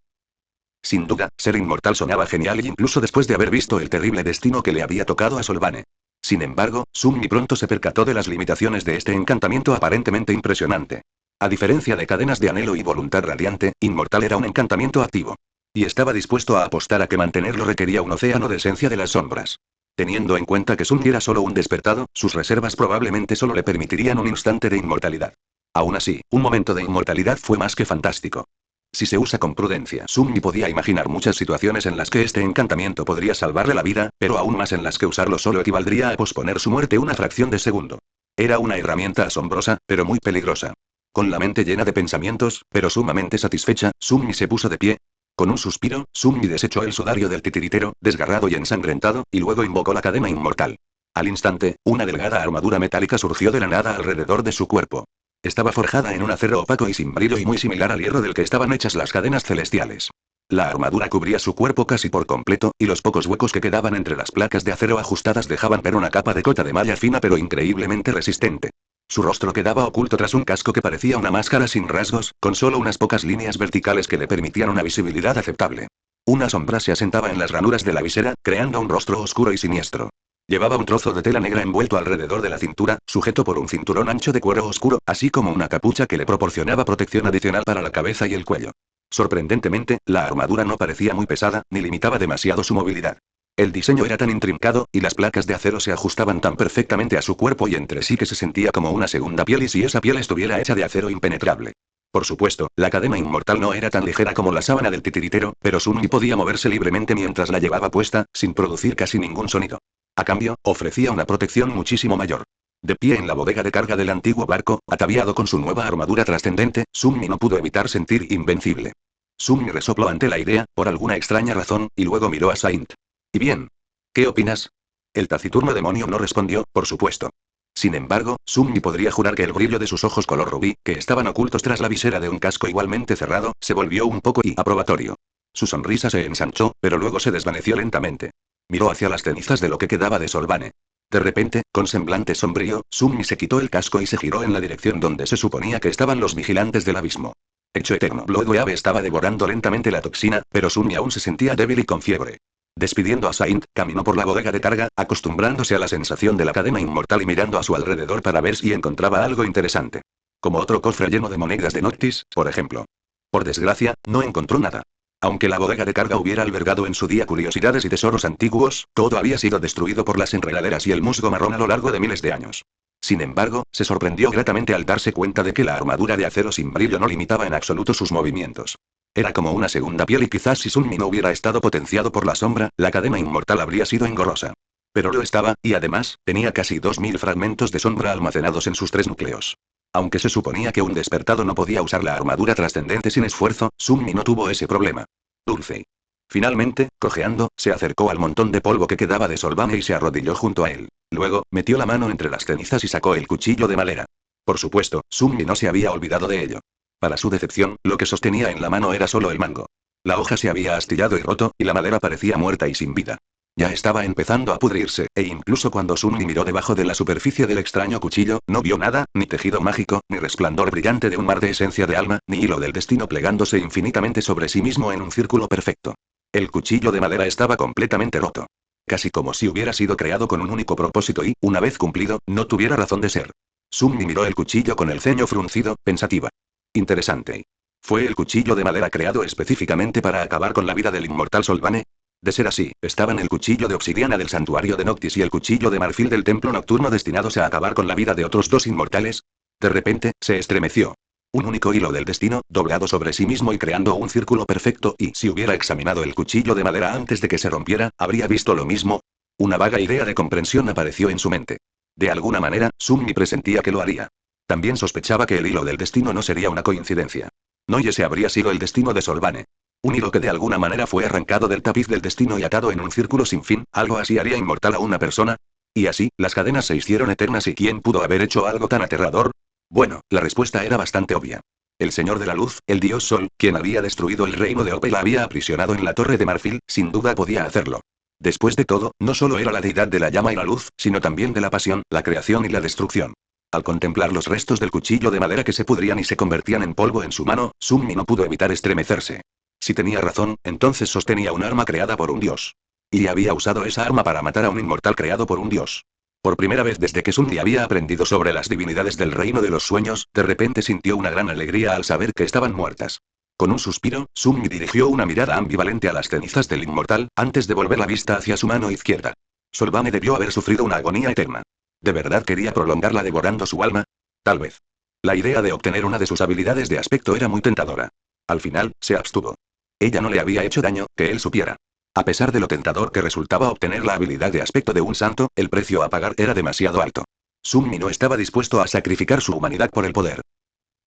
Sin duda, ser inmortal sonaba genial y incluso después de haber visto el terrible destino que le había tocado a Solvane. Sin embargo, Sunmi pronto se percató de las limitaciones de este encantamiento aparentemente impresionante. A diferencia de cadenas de anhelo y voluntad radiante, inmortal era un encantamiento activo. Y estaba dispuesto a apostar a que mantenerlo requería un océano de esencia de las sombras. Teniendo en cuenta que Sunmi era solo un despertado, sus reservas probablemente solo le permitirían un instante de inmortalidad. Aún así, un momento de inmortalidad fue más que fantástico. Si se usa con prudencia, Sunmi podía imaginar muchas situaciones en las que este encantamiento podría salvarle la vida, pero aún más en las que usarlo solo equivaldría a posponer su muerte una fracción de segundo. Era una herramienta asombrosa, pero muy peligrosa. Con la mente llena de pensamientos, pero sumamente satisfecha, Sunmi se puso de pie. Con un suspiro, Sunmi desechó el sudario del titiritero, desgarrado y ensangrentado, y luego invocó la cadena inmortal. Al instante, una delgada armadura metálica surgió de la nada alrededor de su cuerpo. Estaba forjada en un acero opaco y sin brillo y muy similar al hierro del que estaban hechas las cadenas celestiales. La armadura cubría su cuerpo casi por completo, y los pocos huecos que quedaban entre las placas de acero ajustadas dejaban ver una capa de cota de malla fina pero increíblemente resistente. Su rostro quedaba oculto tras un casco que parecía una máscara sin rasgos, con solo unas pocas líneas verticales que le permitían una visibilidad aceptable. Una sombra se asentaba en las ranuras de la visera, creando un rostro oscuro y siniestro. Llevaba un trozo de tela negra envuelto alrededor de la cintura, sujeto por un cinturón ancho de cuero oscuro, así como una capucha que le proporcionaba protección adicional para la cabeza y el cuello. Sorprendentemente, la armadura no parecía muy pesada, ni limitaba demasiado su movilidad. El diseño era tan intrincado, y las placas de acero se ajustaban tan perfectamente a su cuerpo y entre sí que se sentía como una segunda piel y si esa piel estuviera hecha de acero impenetrable. Por supuesto, la cadena inmortal no era tan ligera como la sábana del titiritero, pero Sunmi podía moverse libremente mientras la llevaba puesta, sin producir casi ningún sonido. A cambio, ofrecía una protección muchísimo mayor. De pie en la bodega de carga del antiguo barco, ataviado con su nueva armadura trascendente, Sunmi no pudo evitar sentir invencible. Sunmi resopló ante la idea, por alguna extraña razón, y luego miró a Saint. ¿Y bien? ¿Qué opinas? El taciturno demonio no respondió, por supuesto. Sin embargo, Sunmi podría jurar que el brillo de sus ojos color rubí, que estaban ocultos tras la visera de un casco igualmente cerrado, se volvió un poco aprobatorio. Su sonrisa se ensanchó, pero luego se desvaneció lentamente. Miró hacia las cenizas de lo que quedaba de Solvane. De repente, con semblante sombrío, Sunmi se quitó el casco y se giró en la dirección donde se suponía que estaban los vigilantes del abismo. Hecho eterno, Bloodwave estaba devorando lentamente la toxina, pero Sunmi aún se sentía débil y con fiebre. Despidiendo a Saint, caminó por la bodega de carga, acostumbrándose a la sensación de la cadena inmortal y mirando a su alrededor para ver si encontraba algo interesante. Como otro cofre lleno de monedas de Noctis, por ejemplo. Por desgracia, no encontró nada. Aunque la bodega de carga hubiera albergado en su día curiosidades y tesoros antiguos, todo había sido destruido por las enredaderas y el musgo marrón a lo largo de miles de años. Sin embargo, se sorprendió gratamente al darse cuenta de que la armadura de acero sin brillo no limitaba en absoluto sus movimientos. Era como una segunda piel y quizás si Sunmi no hubiera estado potenciado por la sombra, la cadena inmortal habría sido engorrosa. Pero lo estaba, y además, tenía casi 2000 fragmentos de sombra almacenados en sus 3 núcleos. Aunque se suponía que un despertado no podía usar la armadura trascendente sin esfuerzo, Sunmi no tuvo ese problema. Dulce. Finalmente, cojeando, se acercó al montón de polvo que quedaba de Solvane y se arrodilló junto a él. Luego, metió la mano entre las cenizas y sacó el cuchillo de madera. Por supuesto, Sunmi no se había olvidado de ello. Para su decepción, lo que sostenía en la mano era solo el mango. La hoja se había astillado y roto, y la madera parecía muerta y sin vida. Ya estaba empezando a pudrirse, e incluso cuando Sunmi miró debajo de la superficie del extraño cuchillo, no vio nada, ni tejido mágico, ni resplandor brillante de un mar de esencia de alma, ni hilo del destino plegándose infinitamente sobre sí mismo en un círculo perfecto. El cuchillo de madera estaba completamente roto. Casi como si hubiera sido creado con un único propósito y, una vez cumplido, no tuviera razón de ser. Sunmi miró el cuchillo con el ceño fruncido, pensativa. Interesante. ¿Fue el cuchillo de madera creado específicamente para acabar con la vida del inmortal Solvane? De ser así, estaban el cuchillo de obsidiana del santuario de Noctis y el cuchillo de marfil del templo nocturno destinados a acabar con la vida de otros 2 inmortales. De repente, se estremeció. Un único hilo del destino, doblado sobre sí mismo y creando un círculo perfecto, y si hubiera examinado el cuchillo de madera antes de que se rompiera, habría visto lo mismo. Una vaga idea de comprensión apareció en su mente. De alguna manera, Sunmi presentía que lo haría. También sospechaba que el hilo del destino no sería una coincidencia. No, y ese habría sido el destino de Solvane. Un hilo que de alguna manera fue arrancado del tapiz del destino y atado en un círculo sin fin, algo así haría inmortal a una persona. Y así, las cadenas se hicieron eternas. ¿Y quién pudo haber hecho algo tan aterrador? Bueno, la respuesta era bastante obvia. El Señor de la Luz, el Dios Sol, quien había destruido el reino de Ope y la había aprisionado en la Torre de Marfil, sin duda podía hacerlo. Después de todo, no solo era la deidad de la llama y la luz, sino también de la pasión, la creación y la destrucción. Al contemplar los restos del cuchillo de madera que se pudrían y se convertían en polvo en su mano, Sunmi no pudo evitar estremecerse. Si tenía razón, entonces sostenía un arma creada por un dios. Y había usado esa arma para matar a un inmortal creado por un dios. Por primera vez desde que Sunmi había aprendido sobre las divinidades del reino de los sueños, de repente sintió una gran alegría al saber que estaban muertas. Con un suspiro, Sunmi dirigió una mirada ambivalente a las cenizas del inmortal, antes de volver la vista hacia su mano izquierda. Solvane debió haber sufrido una agonía eterna. ¿De verdad quería prolongarla devorando su alma? Tal vez. La idea de obtener una de sus habilidades de aspecto era muy tentadora. Al final, se abstuvo. Ella no le había hecho daño, que él supiera. A pesar de lo tentador que resultaba obtener la habilidad de aspecto de un santo, el precio a pagar era demasiado alto. Sunmi no estaba dispuesto a sacrificar su humanidad por el poder.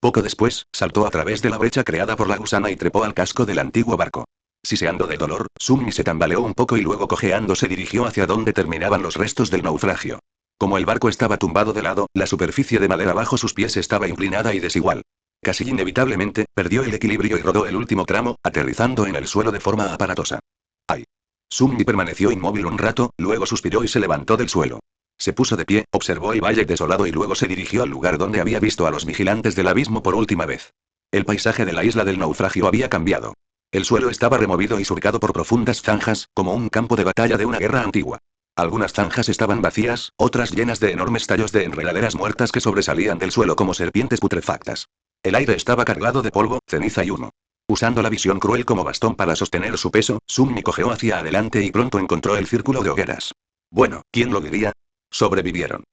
Poco después, saltó a través de la brecha creada por la gusana y trepó al casco del antiguo barco. Siseando de dolor, Sunmi se tambaleó un poco y luego cojeando se dirigió hacia donde terminaban los restos del naufragio. Como el barco estaba tumbado de lado, la superficie de madera bajo sus pies estaba inclinada y desigual. Casi inevitablemente, perdió el equilibrio y rodó el último tramo, aterrizando en el suelo de forma aparatosa. ¡Ay! Sunmi permaneció inmóvil un rato, luego suspiró y se levantó del suelo. Se puso de pie, observó el valle desolado y luego se dirigió al lugar donde había visto a los vigilantes del abismo por última vez. El paisaje de la isla del naufragio había cambiado. El suelo estaba removido y surcado por profundas zanjas, como un campo de batalla de una guerra antigua. Algunas zanjas estaban vacías, otras llenas de enormes tallos de enredaderas muertas que sobresalían del suelo como serpientes putrefactas. El aire estaba cargado de polvo, ceniza y humo. Usando la visión cruel como bastón para sostener su peso, Sunmi cojeó hacia adelante y pronto encontró el círculo de hogueras. Bueno, ¿quién lo diría? Sobrevivieron.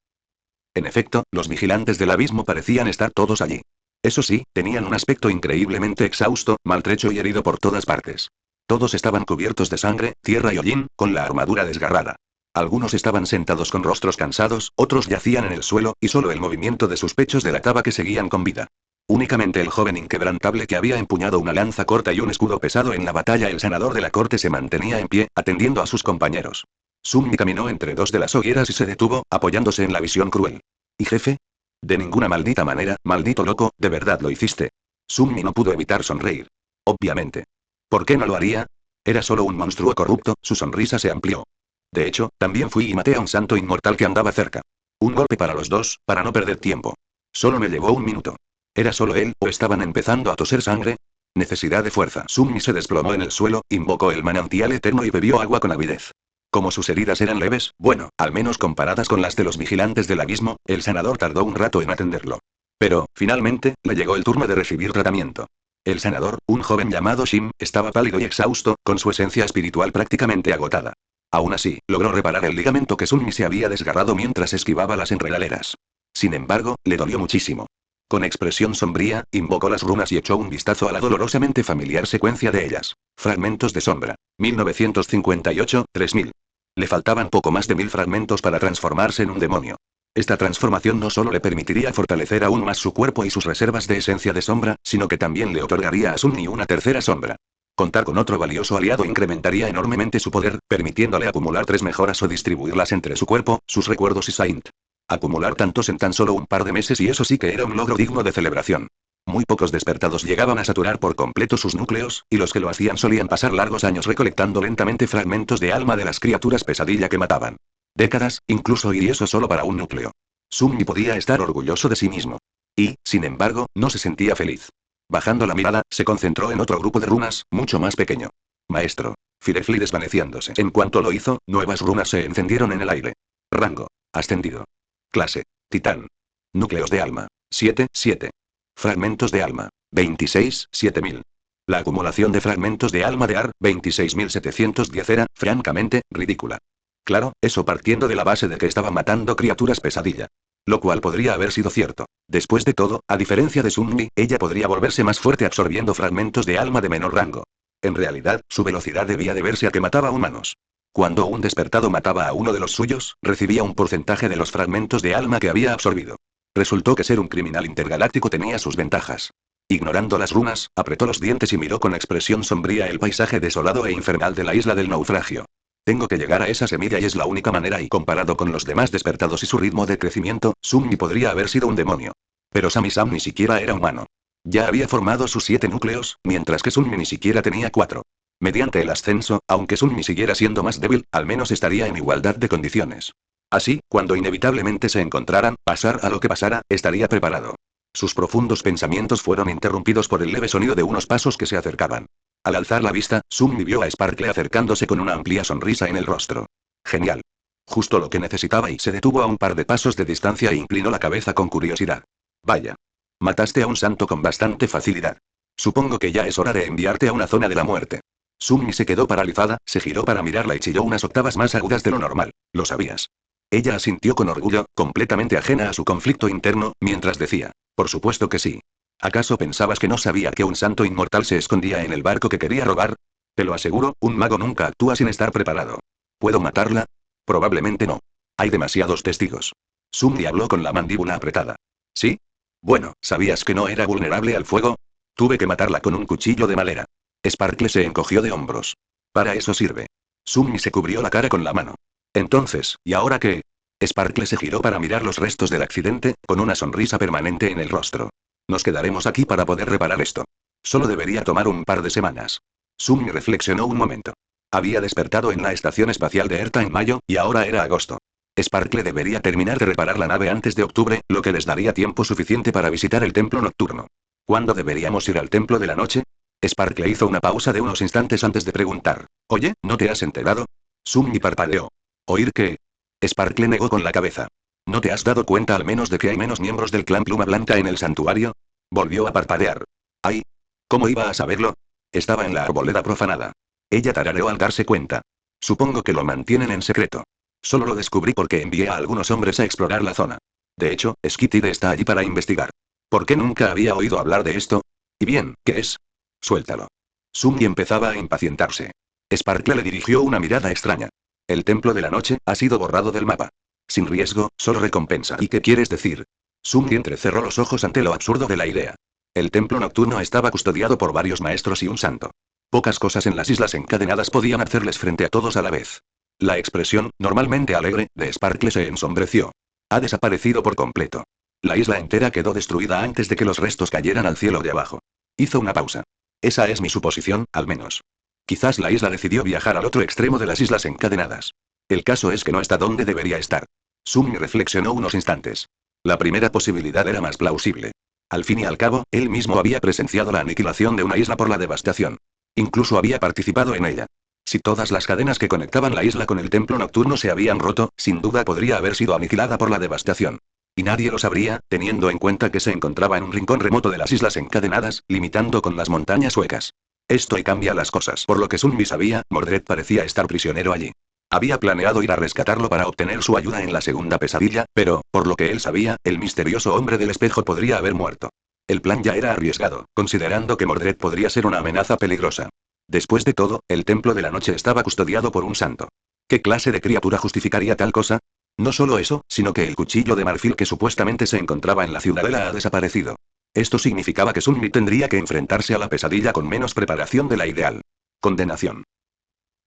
En efecto, los vigilantes del abismo parecían estar todos allí. Eso sí, tenían un aspecto increíblemente exhausto, maltrecho y herido por todas partes. Todos estaban cubiertos de sangre, tierra y hollín, con la armadura desgarrada. Algunos estaban sentados con rostros cansados, otros yacían en el suelo, y solo el movimiento de sus pechos delataba que seguían con vida. Únicamente el joven inquebrantable que había empuñado una lanza corta y un escudo pesado en la batalla, el senador de la corte, se mantenía en pie, atendiendo a sus compañeros. Sunmi caminó entre 2 de las hogueras y se detuvo, apoyándose en la visión cruel. ¿Y jefe? De ninguna maldita manera, maldito loco, ¿de verdad lo hiciste? Sunmi no pudo evitar sonreír. Obviamente. ¿Por qué no lo haría? Era solo un monstruo corrupto, su sonrisa se amplió. De hecho, también fui y maté a un santo inmortal que andaba cerca. Un golpe para los dos, para no perder tiempo. Solo me llevó 1 minuto. ¿Era solo él, o estaban empezando a toser sangre? Necesidad de fuerza. Summi se desplomó en el suelo, invocó el manantial eterno y bebió agua con avidez. Como sus heridas eran leves, bueno, al menos comparadas con las de los vigilantes del abismo, el sanador tardó un rato en atenderlo. Pero, finalmente, le llegó el turno de recibir tratamiento. El sanador, un joven llamado Shim, estaba pálido y exhausto, con su esencia espiritual prácticamente agotada. Aún así, logró reparar el ligamento que Sunmi se había desgarrado mientras esquivaba las enredaderas. Sin embargo, le dolió muchísimo. Con expresión sombría, invocó las runas y echó un vistazo a la dolorosamente familiar secuencia de ellas. Fragmentos de sombra. 1958, 3000. Le faltaban poco más de 1000 fragmentos para transformarse en un demonio. Esta transformación no solo le permitiría fortalecer aún más su cuerpo y sus reservas de esencia de sombra, sino que también le otorgaría a Sunni una tercera sombra. Contar con otro valioso aliado incrementaría enormemente su poder, permitiéndole acumular 3 mejoras o distribuirlas entre su cuerpo, sus recuerdos y Saint. Acumular tantos en tan solo un par de meses y eso sí que era un logro digno de celebración. Muy pocos despertados llegaban a saturar por completo sus núcleos, y los que lo hacían solían pasar largos años recolectando lentamente fragmentos de alma de las criaturas pesadilla que mataban. Décadas, incluso, y eso solo para un núcleo. Sunmi podía estar orgulloso de sí mismo. Y, sin embargo, no se sentía feliz. Bajando la mirada, se concentró en otro grupo de runas, mucho más pequeño. Maestro. Firefly desvaneciéndose. En cuanto lo hizo, nuevas runas se encendieron en el aire. Rango. Ascendido. Clase. Titán. Núcleos de alma. 7, 7. Fragmentos de alma. 26, 7000. La acumulación de fragmentos de alma de AR, 26.710 era, francamente, ridícula. Claro, eso partiendo de la base de que estaba matando criaturas pesadilla. Lo cual podría haber sido cierto. Después de todo, a diferencia de Sunmi, ella podría volverse más fuerte absorbiendo fragmentos de alma de menor rango. En realidad, su velocidad debía deberse a que mataba humanos. Cuando un despertado mataba a uno de los suyos, recibía un porcentaje de los fragmentos de alma que había absorbido. Resultó que ser un criminal intergaláctico tenía sus ventajas. Ignorando las runas, apretó los dientes y miró con expresión sombría el paisaje desolado e infernal de la isla del naufragio. Tengo que llegar a esa semilla y es la única manera, y comparado con los demás despertados y su ritmo de crecimiento, Sunmi podría haber sido un demonio. Pero Sami-Sam ni siquiera era humano. Ya había formado sus 7 núcleos, mientras que Sunmi ni siquiera tenía 4. Mediante el ascenso, aunque Sunmi siguiera siendo más débil, al menos estaría en igualdad de condiciones. Así, cuando inevitablemente se encontraran, pasar a lo que pasara, estaría preparado. Sus profundos pensamientos fueron interrumpidos por el leve sonido de unos pasos que se acercaban. Al alzar la vista, Sunmi vio a Sparkle acercándose con una amplia sonrisa en el rostro. Genial. Justo lo que necesitaba, y se detuvo a un par de pasos de distancia e inclinó la cabeza con curiosidad. Vaya. Mataste a un santo con bastante facilidad. Supongo que ya es hora de enviarte a una zona de la muerte. Sunmi se quedó paralizada, se giró para mirarla y chilló unas octavas más agudas de lo normal. ¿Lo sabías? Ella asintió con orgullo, completamente ajena a su conflicto interno, mientras decía, por supuesto que sí. ¿Acaso pensabas que no sabía que un santo inmortal se escondía en el barco que quería robar? Te lo aseguro, un mago nunca actúa sin estar preparado. ¿Puedo matarla? Probablemente no. Hay demasiados testigos. Sunmi habló con la mandíbula apretada. ¿Sí? Bueno, ¿sabías que no era vulnerable al fuego? Tuve que matarla con un cuchillo de madera. Sparkle se encogió de hombros. Para eso sirve. Sunmi se cubrió la cara con la mano. Entonces, ¿y ahora qué? Sparkle se giró para mirar los restos del accidente, con una sonrisa permanente en el rostro. Nos quedaremos aquí para poder reparar esto. Solo debería tomar un par de semanas. Sunmi reflexionó un momento. Había despertado en la estación espacial de Erta en mayo, y ahora era agosto. Sparkle debería terminar de reparar la nave antes de octubre, lo que les daría tiempo suficiente para visitar el templo nocturno. ¿Cuándo deberíamos ir al templo de la noche? Sparkle hizo una pausa de unos instantes antes de preguntar. Oye, ¿no te has enterado? Sunmi parpadeó. ¿Oír qué? Sparkle negó con la cabeza. ¿No te has dado cuenta al menos de que hay menos miembros del clan Pluma Blanca en el santuario? Volvió a parpadear. ¡Ay! ¿Cómo iba a saberlo? Estaba en la arboleda profanada. Ella tarareó al darse cuenta. Supongo que lo mantienen en secreto. Solo lo descubrí porque envié a algunos hombres a explorar la zona. De hecho, Skitty está allí para investigar. ¿Por qué nunca había oído hablar de esto? Y bien, ¿qué es? Suéltalo. Sunmi empezaba a impacientarse. Sparkle le dirigió una mirada extraña. El templo de la noche ha sido borrado del mapa. Sin riesgo, solo recompensa. ¿Y qué quieres decir? Sunmi entrecerró los ojos ante lo absurdo de la idea. El templo nocturno estaba custodiado por varios maestros y un santo. Pocas cosas en las islas encadenadas podían hacerles frente a todos a la vez. La expresión, normalmente alegre, de Sparkle se ensombreció. Ha desaparecido por completo. La isla entera quedó destruida antes de que los restos cayeran al cielo de abajo. Hizo una pausa. Esa es mi suposición, al menos. Quizás la isla decidió viajar al otro extremo de las islas encadenadas. El caso es que no está donde debería estar. Sunmi reflexionó unos instantes. La primera posibilidad era más plausible. Al fin y al cabo, él mismo había presenciado la aniquilación de una isla por la devastación. Incluso había participado en ella. Si todas las cadenas que conectaban la isla con el templo nocturno se habían roto, sin duda podría haber sido aniquilada por la devastación. Y nadie lo sabría, teniendo en cuenta que se encontraba en un rincón remoto de las islas encadenadas, limitando con las montañas suecas. Esto y cambia las cosas. Por lo que Sunmi sabía, Mordred parecía estar prisionero allí. Había planeado ir a rescatarlo para obtener su ayuda en la segunda pesadilla, pero, por lo que él sabía, el misterioso hombre del espejo podría haber muerto. El plan ya era arriesgado, considerando que Mordred podría ser una amenaza peligrosa. Después de todo, el templo de la noche estaba custodiado por un santo. ¿Qué clase de criatura justificaría tal cosa? No solo eso, sino que el cuchillo de marfil que supuestamente se encontraba en la ciudadela ha desaparecido. Esto significaba que Sunmi tendría que enfrentarse a la pesadilla con menos preparación de la ideal. Condenación.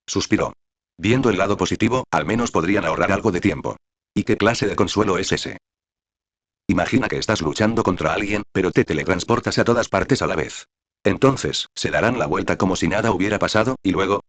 Suspiró. Viendo el lado positivo, al menos podrían ahorrar algo de tiempo. ¿Y qué clase de consuelo es ese? Imagina que estás luchando contra alguien, pero te teletransportas a todas partes a la vez. Entonces, se darán la vuelta como si nada hubiera pasado, y luego,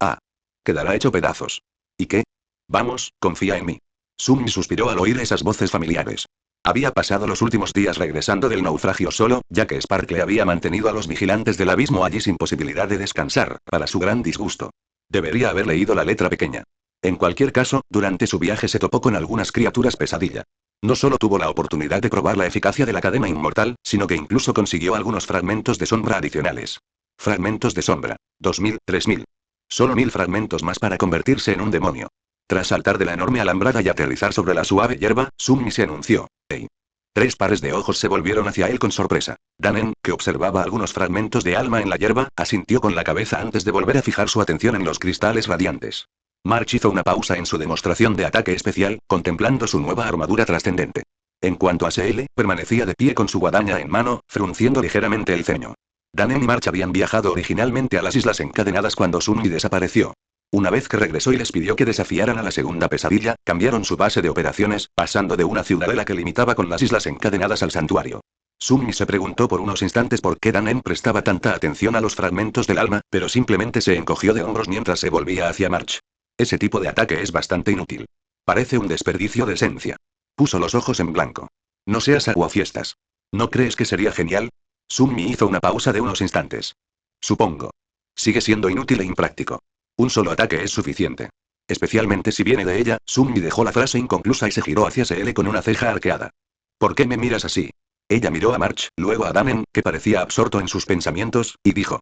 quedará hecho pedazos. ¿Y qué? Vamos, confía en mí. Sunmi suspiró al oír esas voces familiares. Había pasado los últimos días regresando del naufragio solo, ya que Sparkle había mantenido a los vigilantes del abismo allí sin posibilidad de descansar, para su gran disgusto. Debería haber leído la letra pequeña. En cualquier caso, durante su viaje se topó con algunas criaturas pesadilla. No solo tuvo la oportunidad de probar la eficacia de la cadena inmortal, sino que incluso consiguió algunos fragmentos de sombra adicionales. Fragmentos de sombra. 2000, 3000. Solo 1000 fragmentos más para convertirse en un demonio. Tras saltar de la enorme alambrada y aterrizar sobre la suave hierba, Sunmi se anunció. ¡Hey! 3 pares de ojos se volvieron hacia él con sorpresa. Danen, que observaba algunos fragmentos de alma en la hierba, asintió con la cabeza antes de volver a fijar su atención en los cristales radiantes. March hizo una pausa en su demostración de ataque especial, contemplando su nueva armadura trascendente. En cuanto a CL, permanecía de pie con su guadaña en mano, frunciendo ligeramente el ceño. Danen y March habían viajado originalmente a las Islas Encadenadas cuando Sunmi desapareció. Una vez que regresó y les pidió que desafiaran a la segunda pesadilla, cambiaron su base de operaciones, pasando de una ciudadela que limitaba con las Islas Encadenadas al santuario. Sunmi se preguntó por unos instantes por qué Danen prestaba tanta atención a los fragmentos del alma, pero simplemente se encogió de hombros mientras se volvía hacia March. Ese tipo de ataque es bastante inútil. Parece un desperdicio de esencia. Puso los ojos en blanco. No seas aguafiestas. ¿No crees que sería genial? Sunmi hizo una pausa de unos instantes. Supongo. Sigue siendo inútil e impráctico. Un solo ataque es suficiente. Especialmente si viene de ella, Sunmi dejó la frase inconclusa y se giró hacia CL con una ceja arqueada. ¿Por qué me miras así? Ella miró a March, luego a Danen, que parecía absorto en sus pensamientos, y dijo,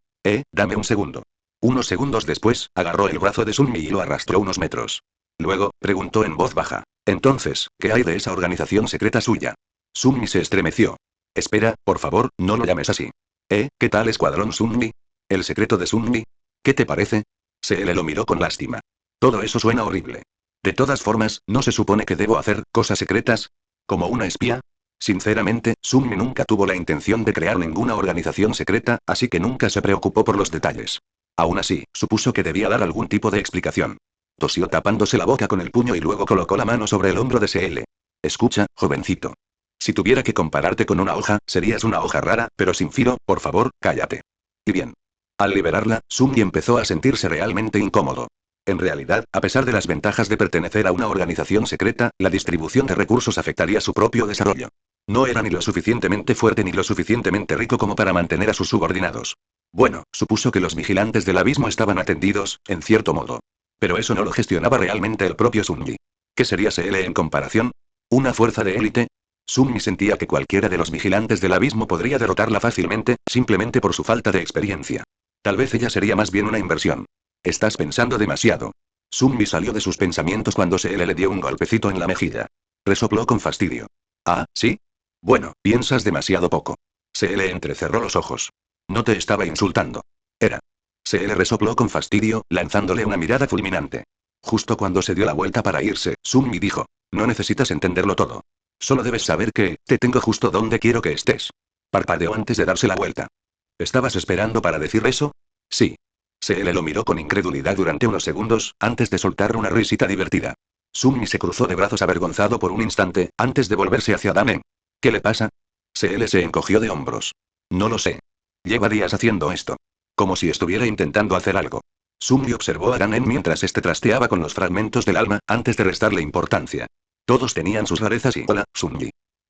dame un segundo. Unos segundos después, agarró el brazo de Sunmi y lo arrastró unos metros. Luego, preguntó en voz baja, entonces, ¿qué hay de esa organización secreta suya? Sunmi se estremeció. Espera, por favor, no lo llames así. ¿Qué tal Escuadrón Sunmi? ¿El secreto de Sunmi? ¿Qué te parece? CL lo miró con lástima. Todo eso suena horrible. De todas formas, ¿no se supone que debo hacer cosas secretas? ¿Como una espía? Sinceramente, Sunmi nunca tuvo la intención de crear ninguna organización secreta, así que nunca se preocupó por los detalles. Aún así, supuso que debía dar algún tipo de explicación. Tosió tapándose la boca con el puño y luego colocó la mano sobre el hombro de CL. Escucha, jovencito. Si tuviera que compararte con una hoja, serías una hoja rara, pero sin filo, por favor, cállate. Y bien. Al liberarla, Sunmi empezó a sentirse realmente incómodo. En realidad, a pesar de las ventajas de pertenecer a una organización secreta, la distribución de recursos afectaría su propio desarrollo. No era ni lo suficientemente fuerte ni lo suficientemente rico como para mantener a sus subordinados. Bueno, supuso que los vigilantes del abismo estaban atendidos, en cierto modo. Pero eso no lo gestionaba realmente el propio Sunmi. ¿Qué sería CL en comparación? ¿Una fuerza de élite? Sunmi sentía que cualquiera de los vigilantes del abismo podría derrotarla fácilmente, simplemente por su falta de experiencia. Tal vez ella sería más bien una inversión. Estás pensando demasiado. Sunmi salió de sus pensamientos cuando CL le dio un golpecito en la mejilla. Resopló con fastidio. ¿Ah, sí? Bueno, piensas demasiado poco. CL entrecerró los ojos. No te estaba insultando. Era. CL resopló con fastidio, lanzándole una mirada fulminante. Justo cuando se dio la vuelta para irse, Sunmi dijo, no necesitas entenderlo todo. Solo debes saber que, te tengo justo donde quiero que estés. Parpadeó antes de darse la vuelta. ¿Estabas esperando para decir eso? Sí. CL lo miró con incredulidad durante unos segundos, antes de soltar una risita divertida. Sunmi se cruzó de brazos avergonzado por un instante, antes de volverse hacia Danen. ¿Qué le pasa? CL se encogió de hombros. No lo sé. Lleva días haciendo esto. Como si estuviera intentando hacer algo. Sunmi observó a Danen mientras este trasteaba con los fragmentos del alma, antes de restarle importancia. Todos tenían sus rarezas y... Hola, Sunmi.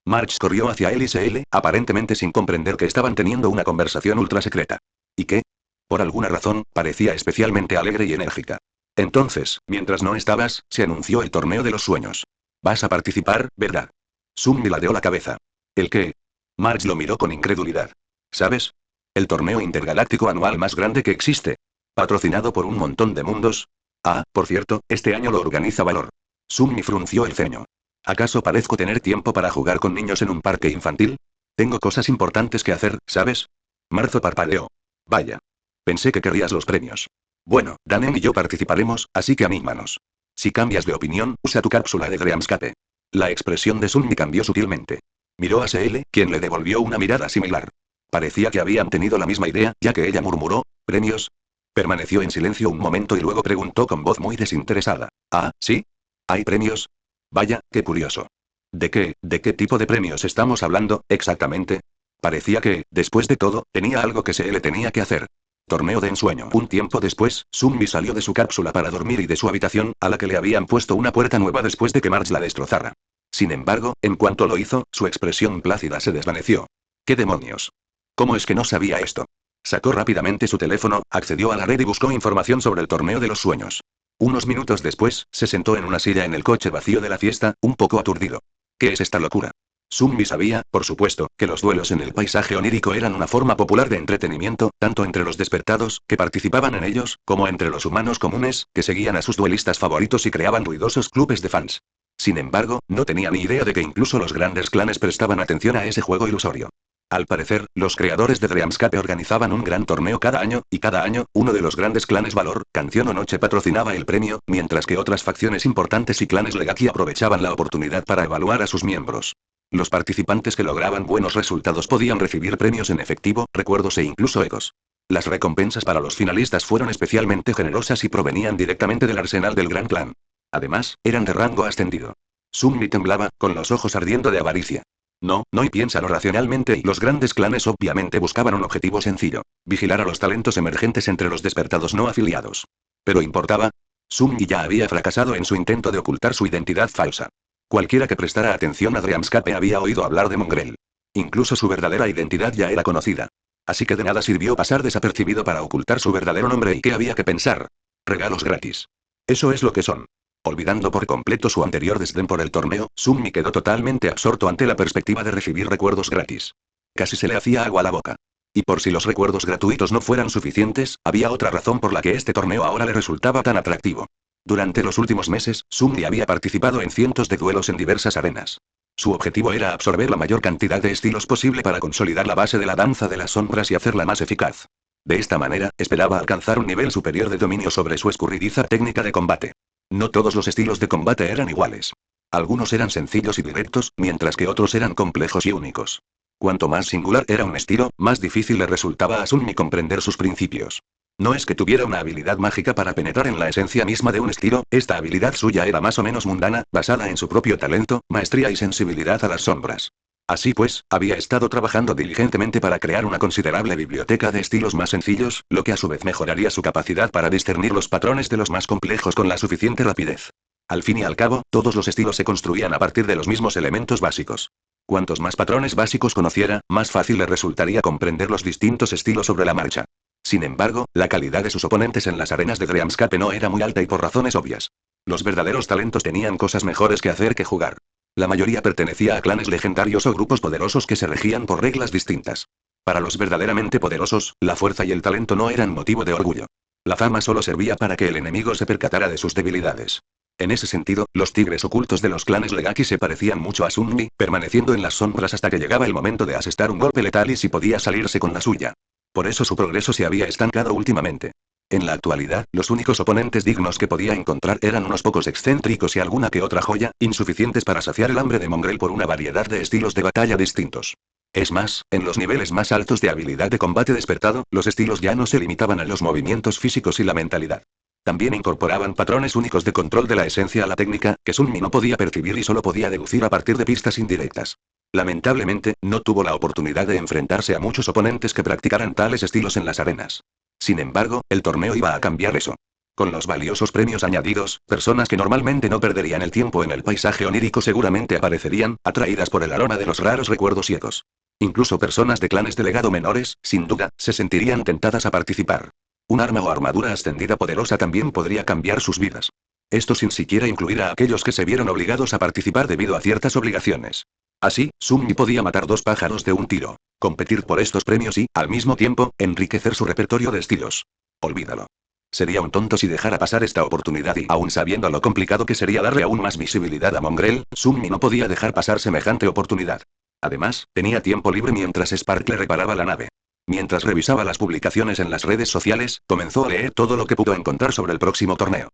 March corrió hacia él y SL, aparentemente sin comprender que estaban teniendo una conversación ultra secreta. ¿Y qué? Por alguna razón, parecía especialmente alegre y enérgica. Entonces, mientras no estabas, se anunció el torneo de los sueños. Vas a participar, ¿verdad? Summi ladeó la cabeza. ¿El qué? Marge lo miró con incredulidad. ¿Sabes? El torneo intergaláctico anual más grande que existe. Patrocinado por un montón de mundos. Ah, por cierto, este año lo organiza Valor. Summi frunció el ceño. ¿Acaso parezco tener tiempo para jugar con niños en un parque infantil? Tengo cosas importantes que hacer, ¿sabes? Marzo parpadeó. Vaya. Pensé que querrías los premios. Bueno, Danen y yo participaremos, así que anímanos. Si cambias de opinión, usa tu cápsula de Dreamscape. La expresión de Sunmi cambió sutilmente. Miró a SL, quien le devolvió una mirada similar. Parecía que habían tenido la misma idea, ya que ella murmuró, ¿premios? Permaneció en silencio un momento y luego preguntó con voz muy desinteresada. ¿Ah, sí? ¿Hay premios? Vaya, qué curioso. De qué tipo de premios estamos hablando, exactamente? Parecía que, después de todo, tenía algo que SL tenía que hacer. Torneo de ensueño. Un tiempo después, Sunmi salió de su cápsula para dormir y de su habitación, a la que le habían puesto una puerta nueva después de que Marge la destrozara. Sin embargo, en cuanto lo hizo, su expresión plácida se desvaneció. ¿Qué demonios? ¿Cómo es que no sabía esto? Sacó rápidamente su teléfono, accedió a la red y buscó información sobre el torneo de los sueños. Unos minutos después, se sentó en una silla en el coche vacío de la fiesta, un poco aturdido. ¿Qué es esta locura? Sunmi sabía, por supuesto, que los duelos en el paisaje onírico eran una forma popular de entretenimiento, tanto entre los despertados, que participaban en ellos, como entre los humanos comunes, que seguían a sus duelistas favoritos y creaban ruidosos clubes de fans. Sin embargo, no tenía ni idea de que incluso los grandes clanes prestaban atención a ese juego ilusorio. Al parecer, los creadores de Dreamscape organizaban un gran torneo cada año, y cada año, uno de los grandes clanes Valor, Canción o Noche patrocinaba el premio, mientras que otras facciones importantes y clanes Legaki aprovechaban la oportunidad para evaluar a sus miembros. Los participantes que lograban buenos resultados podían recibir premios en efectivo, recuerdos e incluso egos. Las recompensas para los finalistas fueron especialmente generosas y provenían directamente del arsenal del gran clan. Además, eran de rango ascendido. Sunmi temblaba, con los ojos ardiendo de avaricia. No, y piénsalo racionalmente y los grandes clanes obviamente buscaban un objetivo sencillo. Vigilar a los talentos emergentes entre los despertados no afiliados. ¿Pero importaba? Sunmi ya había fracasado en su intento de ocultar su identidad falsa. Cualquiera que prestara atención a Dreamscape había oído hablar de Mongrel. Incluso su verdadera identidad ya era conocida. Así que de nada sirvió pasar desapercibido para ocultar su verdadero nombre y qué había que pensar. Regalos gratis. Eso es lo que son. Olvidando por completo su anterior desdén por el torneo, Sunmi quedó totalmente absorto ante la perspectiva de recibir recuerdos gratis. Casi se le hacía agua a la boca. Y por si los recuerdos gratuitos no fueran suficientes, había otra razón por la que este torneo ahora le resultaba tan atractivo. Durante los últimos meses, Sunmi había participado en cientos de duelos en diversas arenas. Su objetivo era absorber la mayor cantidad de estilos posible para consolidar la base de la danza de las sombras y hacerla más eficaz. De esta manera, esperaba alcanzar un nivel superior de dominio sobre su escurridiza técnica de combate. No todos los estilos de combate eran iguales. Algunos eran sencillos y directos, mientras que otros eran complejos y únicos. Cuanto más singular era un estilo, más difícil le resultaba a Sunmi comprender sus principios. No es que tuviera una habilidad mágica para penetrar en la esencia misma de un estilo, esta habilidad suya era más o menos mundana, basada en su propio talento, maestría y sensibilidad a las sombras. Así pues, había estado trabajando diligentemente para crear una considerable biblioteca de estilos más sencillos, lo que a su vez mejoraría su capacidad para discernir los patrones de los más complejos con la suficiente rapidez. Al fin y al cabo, todos los estilos se construían a partir de los mismos elementos básicos. Cuantos más patrones básicos conociera, más fácil le resultaría comprender los distintos estilos sobre la marcha. Sin embargo, la calidad de sus oponentes en las arenas de Dreamscape no era muy alta y por razones obvias. Los verdaderos talentos tenían cosas mejores que hacer que jugar. La mayoría pertenecía a clanes legendarios o grupos poderosos que se regían por reglas distintas. Para los verdaderamente poderosos, la fuerza y el talento no eran motivo de orgullo. La fama solo servía para que el enemigo se percatara de sus debilidades. En ese sentido, los tigres ocultos de los clanes Legaki se parecían mucho a Sunmi, permaneciendo en las sombras hasta que llegaba el momento de asestar un golpe letal y si podía salirse con la suya. Por eso su progreso se había estancado últimamente. En la actualidad, los únicos oponentes dignos que podía encontrar eran unos pocos excéntricos y alguna que otra joya, insuficientes para saciar el hambre de Mongrel por una variedad de estilos de batalla distintos. Es más, en los niveles más altos de habilidad de combate despertado, los estilos ya no se limitaban a los movimientos físicos y la mentalidad. También incorporaban patrones únicos de control de la esencia a la técnica, que Sunmi no podía percibir y solo podía deducir a partir de pistas indirectas. Lamentablemente, no tuvo la oportunidad de enfrentarse a muchos oponentes que practicaran tales estilos en las arenas. Sin embargo, el torneo iba a cambiar eso. Con los valiosos premios añadidos, personas que normalmente no perderían el tiempo en el paisaje onírico seguramente aparecerían, atraídas por el aroma de los raros recuerdos ciegos. Incluso personas de clanes de legado menores, sin duda, se sentirían tentadas a participar. Un arma o armadura ascendida poderosa también podría cambiar sus vidas. Esto sin siquiera incluir a aquellos que se vieron obligados a participar debido a ciertas obligaciones. Así, Summi podía matar dos pájaros de un tiro, competir por estos premios y, al mismo tiempo, enriquecer su repertorio de estilos. Olvídalo. Sería un tonto si dejara pasar esta oportunidad y, aun sabiendo lo complicado que sería darle aún más visibilidad a Mongrel, Summi no podía dejar pasar semejante oportunidad. Además, tenía tiempo libre mientras Sparkle reparaba la nave. Mientras revisaba las publicaciones en las redes sociales, comenzó a leer todo lo que pudo encontrar sobre el próximo torneo.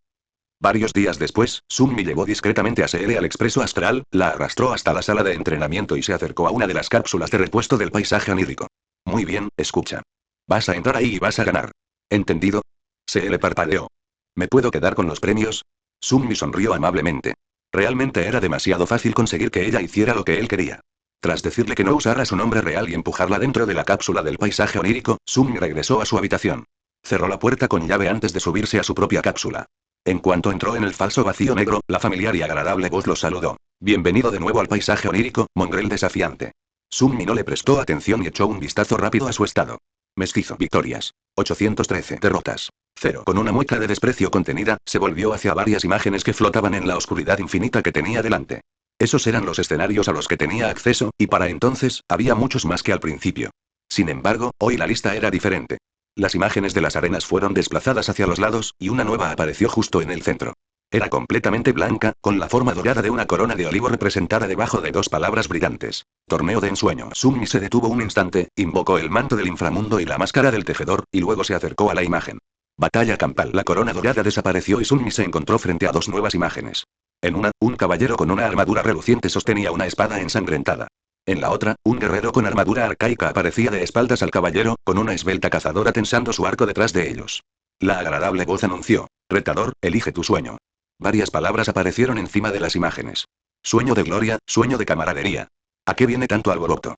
Varios días después, Summi llevó discretamente a Seele al expreso astral, la arrastró hasta la sala de entrenamiento y se acercó a una de las cápsulas de repuesto del paisaje onírico. Muy bien, escucha. Vas a entrar ahí y vas a ganar. ¿Entendido? Seele parpadeó. ¿Me puedo quedar con los premios? Summi sonrió amablemente. Realmente era demasiado fácil conseguir que ella hiciera lo que él quería. Tras decirle que no usara su nombre real y empujarla dentro de la cápsula del paisaje onírico, Summi regresó a su habitación. Cerró la puerta con llave antes de subirse a su propia cápsula. En cuanto entró en el falso vacío negro, la familiar y agradable voz lo saludó. Bienvenido de nuevo al paisaje onírico, Mongrel desafiante. Summi no le prestó atención y echó un vistazo rápido a su estado. Mestizo. Victorias. 813. Derrotas. 0. Con una mueca de desprecio contenida, se volvió hacia varias imágenes que flotaban en la oscuridad infinita que tenía delante. Esos eran los escenarios a los que tenía acceso, y para entonces, había muchos más que al principio. Sin embargo, hoy la lista era diferente. Las imágenes de las arenas fueron desplazadas hacia los lados, y una nueva apareció justo en el centro. Era completamente blanca, con la forma dorada de una corona de olivo representada debajo de dos palabras brillantes. Torneo de ensueño. Summi se detuvo un instante, invocó el manto del inframundo y la máscara del tejedor, y luego se acercó a la imagen. Batalla campal. La corona dorada desapareció y Summi se encontró frente a dos nuevas imágenes. En una, un caballero con una armadura reluciente sostenía una espada ensangrentada. En la otra, un guerrero con armadura arcaica aparecía de espaldas al caballero, con una esbelta cazadora tensando su arco detrás de ellos. La agradable voz anunció: retador, elige tu sueño. Varias palabras aparecieron encima de las imágenes. Sueño de gloria, sueño de camaradería. ¿A qué viene tanto alboroto?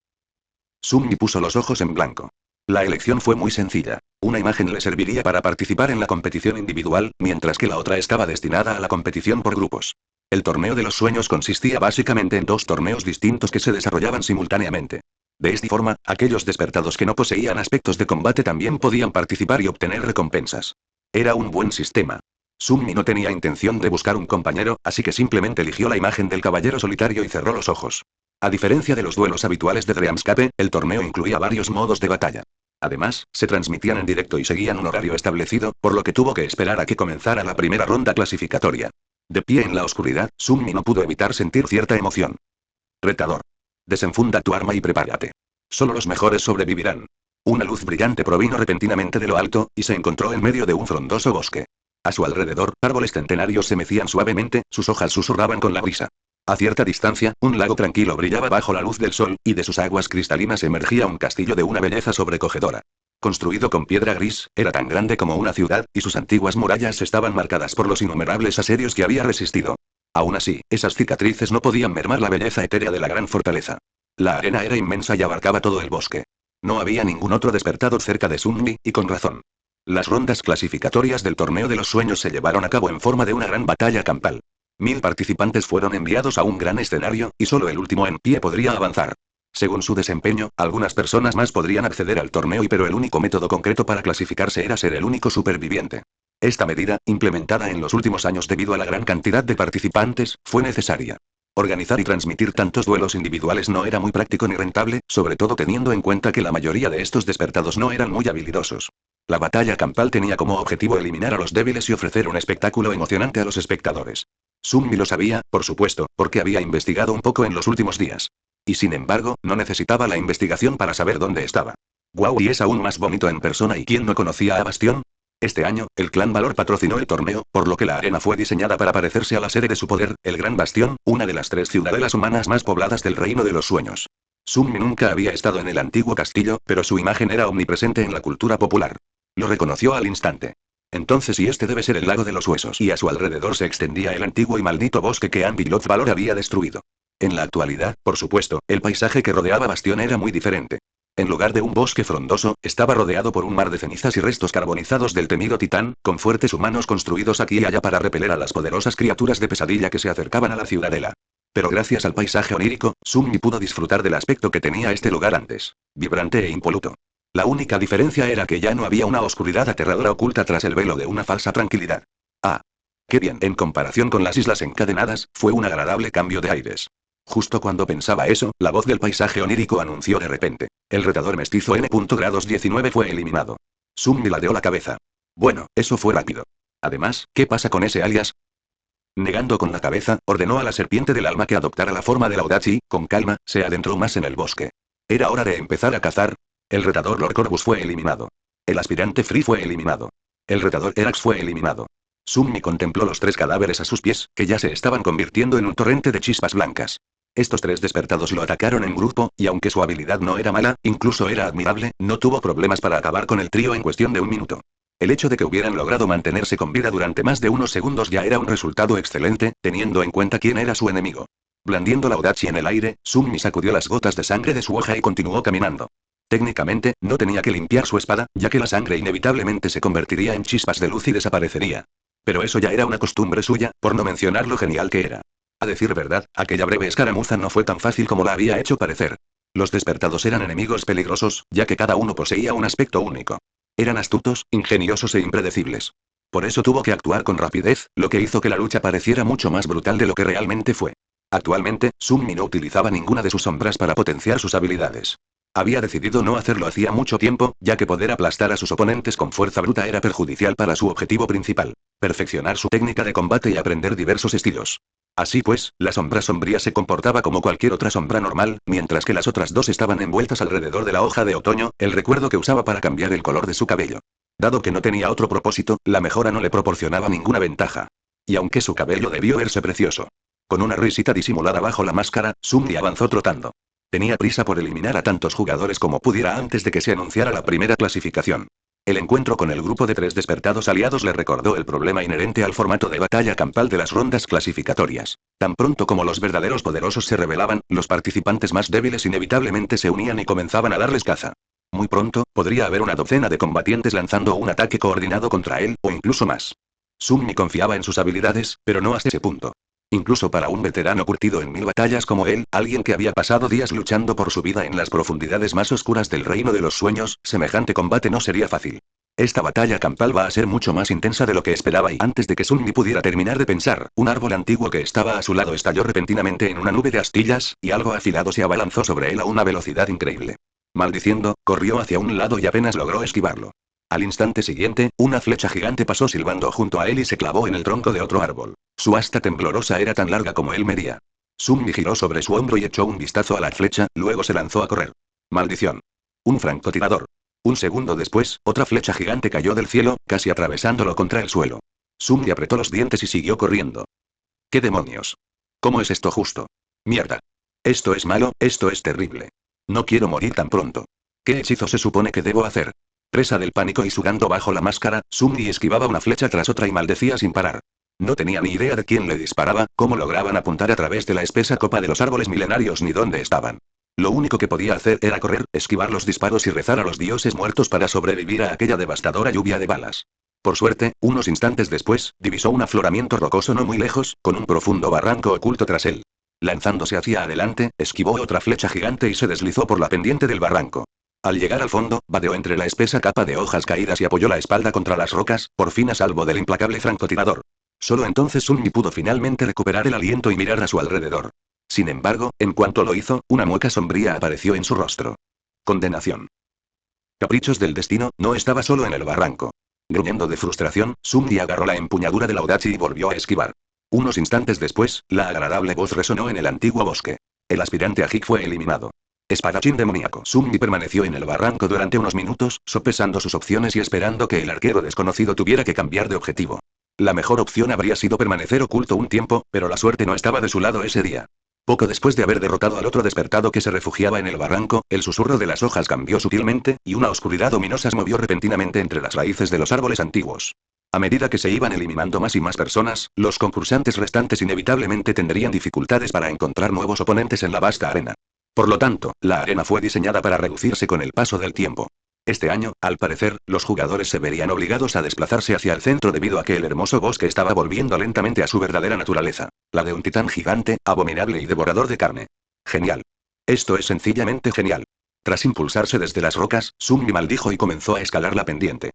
Summi puso los ojos en blanco. La elección fue muy sencilla. Una imagen le serviría para participar en la competición individual, mientras que la otra estaba destinada a la competición por grupos. El torneo de los sueños consistía básicamente en dos torneos distintos que se desarrollaban simultáneamente. De esta forma, aquellos despertados que no poseían aspectos de combate también podían participar y obtener recompensas. Era un buen sistema. Summi no tenía intención de buscar un compañero, así que simplemente eligió la imagen del caballero solitario y cerró los ojos. A diferencia de los duelos habituales de Dreamscape, el torneo incluía varios modos de batalla. Además, se transmitían en directo y seguían un horario establecido, por lo que tuvo que esperar a que comenzara la primera ronda clasificatoria. De pie en la oscuridad, Summi no pudo evitar sentir cierta emoción. Retador. Desenfunda tu arma y prepárate. Solo los mejores sobrevivirán. Una luz brillante provino repentinamente de lo alto, y se encontró en medio de un frondoso bosque. A su alrededor, árboles centenarios se mecían suavemente, sus hojas susurraban con la brisa. A cierta distancia, un lago tranquilo brillaba bajo la luz del sol, y de sus aguas cristalinas emergía un castillo de una belleza sobrecogedora. Construido con piedra gris, era tan grande como una ciudad, y sus antiguas murallas estaban marcadas por los innumerables asedios que había resistido. Aún así, esas cicatrices no podían mermar la belleza etérea de la gran fortaleza. La arena era inmensa y abarcaba todo el bosque. No había ningún otro despertador cerca de Summi, y con razón. Las rondas clasificatorias del torneo de los sueños se llevaron a cabo en forma de una gran batalla campal. 1000 participantes fueron enviados a un gran escenario, y solo el último en pie podría avanzar. Según su desempeño, algunas personas más podrían acceder al torneo pero el único método concreto para clasificarse era ser el único superviviente. Esta medida, implementada en los últimos años debido a la gran cantidad de participantes, fue necesaria. Organizar y transmitir tantos duelos individuales no era muy práctico ni rentable, sobre todo teniendo en cuenta que la mayoría de estos despertados no eran muy habilidosos. La batalla campal tenía como objetivo eliminar a los débiles y ofrecer un espectáculo emocionante a los espectadores. Summi lo sabía, por supuesto, porque había investigado un poco en los últimos días. Y sin embargo, no necesitaba la investigación para saber dónde estaba. Guau, y es aún más bonito en persona. ¿Y quién no conocía a Bastión? Este año, el clan Valor patrocinó el torneo, por lo que la arena fue diseñada para parecerse a la sede de su poder, el Gran Bastión, una de las 3 ciudadelas humanas más pobladas del Reino de los Sueños. Summi nunca había estado en el antiguo castillo, pero su imagen era omnipresente en la cultura popular. Lo reconoció al instante. Entonces, y este debe ser el lago de los huesos, y a su alrededor se extendía el antiguo y maldito bosque que Ambiloth Valor había destruido. En la actualidad, por supuesto, el paisaje que rodeaba Bastión era muy diferente. En lugar de un bosque frondoso, estaba rodeado por un mar de cenizas y restos carbonizados del temido titán, con fuertes humanos construidos aquí y allá para repeler a las poderosas criaturas de pesadilla que se acercaban a la ciudadela. Pero gracias al paisaje onírico, Sunmi pudo disfrutar del aspecto que tenía este lugar antes, vibrante e impoluto. La única diferencia era que ya no había una oscuridad aterradora oculta tras el velo de una falsa tranquilidad. Ah, qué bien, en comparación con las islas encadenadas, fue un agradable cambio de aires. Justo cuando pensaba eso, la voz del paisaje onírico anunció de repente: el retador mestizo N.19 fue eliminado. Sunmi ladeó la cabeza. Bueno, eso fue rápido. Además, ¿qué pasa con ese alias? Negando con la cabeza, ordenó a la serpiente del alma que adoptara la forma del audaz y, con calma, se adentró más en el bosque. Era hora de empezar a cazar. El retador Lord Corvus fue eliminado. El aspirante Free fue eliminado. El retador Erax fue eliminado. Sunmi contempló los 3 cadáveres a sus pies, que ya se estaban convirtiendo en un torrente de chispas blancas. Estos 3 despertados lo atacaron en grupo, y aunque su habilidad no era mala, incluso era admirable, no tuvo problemas para acabar con el trío en cuestión de un minuto. El hecho de que hubieran logrado mantenerse con vida durante más de unos segundos ya era un resultado excelente, teniendo en cuenta quién era su enemigo. Blandiendo la Audachi en el aire, Sunmi sacudió las gotas de sangre de su hoja y continuó caminando. Técnicamente, no tenía que limpiar su espada, ya que la sangre inevitablemente se convertiría en chispas de luz y desaparecería. Pero eso ya era una costumbre suya, por no mencionar lo genial que era. A decir verdad, aquella breve escaramuza no fue tan fácil como la había hecho parecer. Los despertados eran enemigos peligrosos, ya que cada uno poseía un aspecto único. Eran astutos, ingeniosos e impredecibles. Por eso tuvo que actuar con rapidez, lo que hizo que la lucha pareciera mucho más brutal de lo que realmente fue. Actualmente, Sunmi no utilizaba ninguna de sus sombras para potenciar sus habilidades. Había decidido no hacerlo hacía mucho tiempo, ya que poder aplastar a sus oponentes con fuerza bruta era perjudicial para su objetivo principal: perfeccionar su técnica de combate y aprender diversos estilos. Así pues, la sombra sombría se comportaba como cualquier otra sombra normal, mientras que las otras 2 estaban envueltas alrededor de la hoja de otoño, el recuerdo que usaba para cambiar el color de su cabello. Dado que no tenía otro propósito, la mejora no le proporcionaba ninguna ventaja. Y aunque su cabello debió verse precioso. Con una risita disimulada bajo la máscara, Sunmi avanzó trotando. Tenía prisa por eliminar a tantos jugadores como pudiera antes de que se anunciara la primera clasificación. El encuentro con el grupo de 3 despertados aliados le recordó el problema inherente al formato de batalla campal de las rondas clasificatorias. Tan pronto como los verdaderos poderosos se rebelaban, los participantes más débiles inevitablemente se unían y comenzaban a darles caza. Muy pronto, podría haber una docena de combatientes lanzando un ataque coordinado contra él, o incluso más. Sunmi confiaba en sus habilidades, pero no hasta ese punto. Incluso para un veterano curtido en 1000 batallas como él, alguien que había pasado días luchando por su vida en las profundidades más oscuras del reino de los sueños, semejante combate no sería fácil. Esta batalla campal va a ser mucho más intensa de lo que esperaba y antes de que Sunmi pudiera terminar de pensar, un árbol antiguo que estaba a su lado estalló repentinamente en una nube de astillas, y algo afilado se abalanzó sobre él a una velocidad increíble. Maldiciendo, corrió hacia un lado y apenas logró esquivarlo. Al instante siguiente, una flecha gigante pasó silbando junto a él y se clavó en el tronco de otro árbol. Su asta temblorosa era tan larga como él medía. Sunmi giró sobre su hombro y echó un vistazo a la flecha, luego se lanzó a correr. ¡Maldición! Un francotirador. Un segundo después, otra flecha gigante cayó del cielo, casi atravesándolo contra el suelo. Sunmi apretó los dientes y siguió corriendo. ¿Qué demonios? ¿Cómo es esto justo? ¡Mierda! Esto es malo, esto es terrible. No quiero morir tan pronto. ¿Qué hechizo se supone que debo hacer? Presa del pánico y sudando bajo la máscara, Sunmi esquivaba una flecha tras otra y maldecía sin parar. No tenía ni idea de quién le disparaba, cómo lograban apuntar a través de la espesa copa de los árboles milenarios ni dónde estaban. Lo único que podía hacer era correr, esquivar los disparos y rezar a los dioses muertos para sobrevivir a aquella devastadora lluvia de balas. Por suerte, unos instantes después, divisó un afloramiento rocoso no muy lejos, con un profundo barranco oculto tras él. Lanzándose hacia adelante, esquivó otra flecha gigante y se deslizó por la pendiente del barranco. Al llegar al fondo, vadeó entre la espesa capa de hojas caídas y apoyó la espalda contra las rocas, por fin a salvo del implacable francotirador. Solo entonces Sunmi pudo finalmente recuperar el aliento y mirar a su alrededor. Sin embargo, en cuanto lo hizo, una mueca sombría apareció en su rostro. Condenación. Caprichos del destino, no estaba solo en el barranco. Gruñendo de frustración, Sunmi agarró la empuñadura del Audachi y volvió a esquivar. Unos instantes después, la agradable voz resonó en el antiguo bosque. El aspirante Ajik fue eliminado. Espadachín demoníaco. Sunmi permaneció en el barranco durante unos minutos, sopesando sus opciones y esperando que el arquero desconocido tuviera que cambiar de objetivo. La mejor opción habría sido permanecer oculto un tiempo, pero la suerte no estaba de su lado ese día. Poco después de haber derrotado al otro despertado que se refugiaba en el barranco, el susurro de las hojas cambió sutilmente, y una oscuridad ominosa se movió repentinamente entre las raíces de los árboles antiguos. A medida que se iban eliminando más y más personas, los concursantes restantes inevitablemente tendrían dificultades para encontrar nuevos oponentes en la vasta arena. Por lo tanto, la arena fue diseñada para reducirse con el paso del tiempo. Este año, al parecer, los jugadores se verían obligados a desplazarse hacia el centro debido a que el hermoso bosque estaba volviendo lentamente a su verdadera naturaleza, la de un titán gigante, abominable y devorador de carne. Genial. Esto es sencillamente genial. Tras impulsarse desde las rocas, Summi maldijo y comenzó a escalar la pendiente.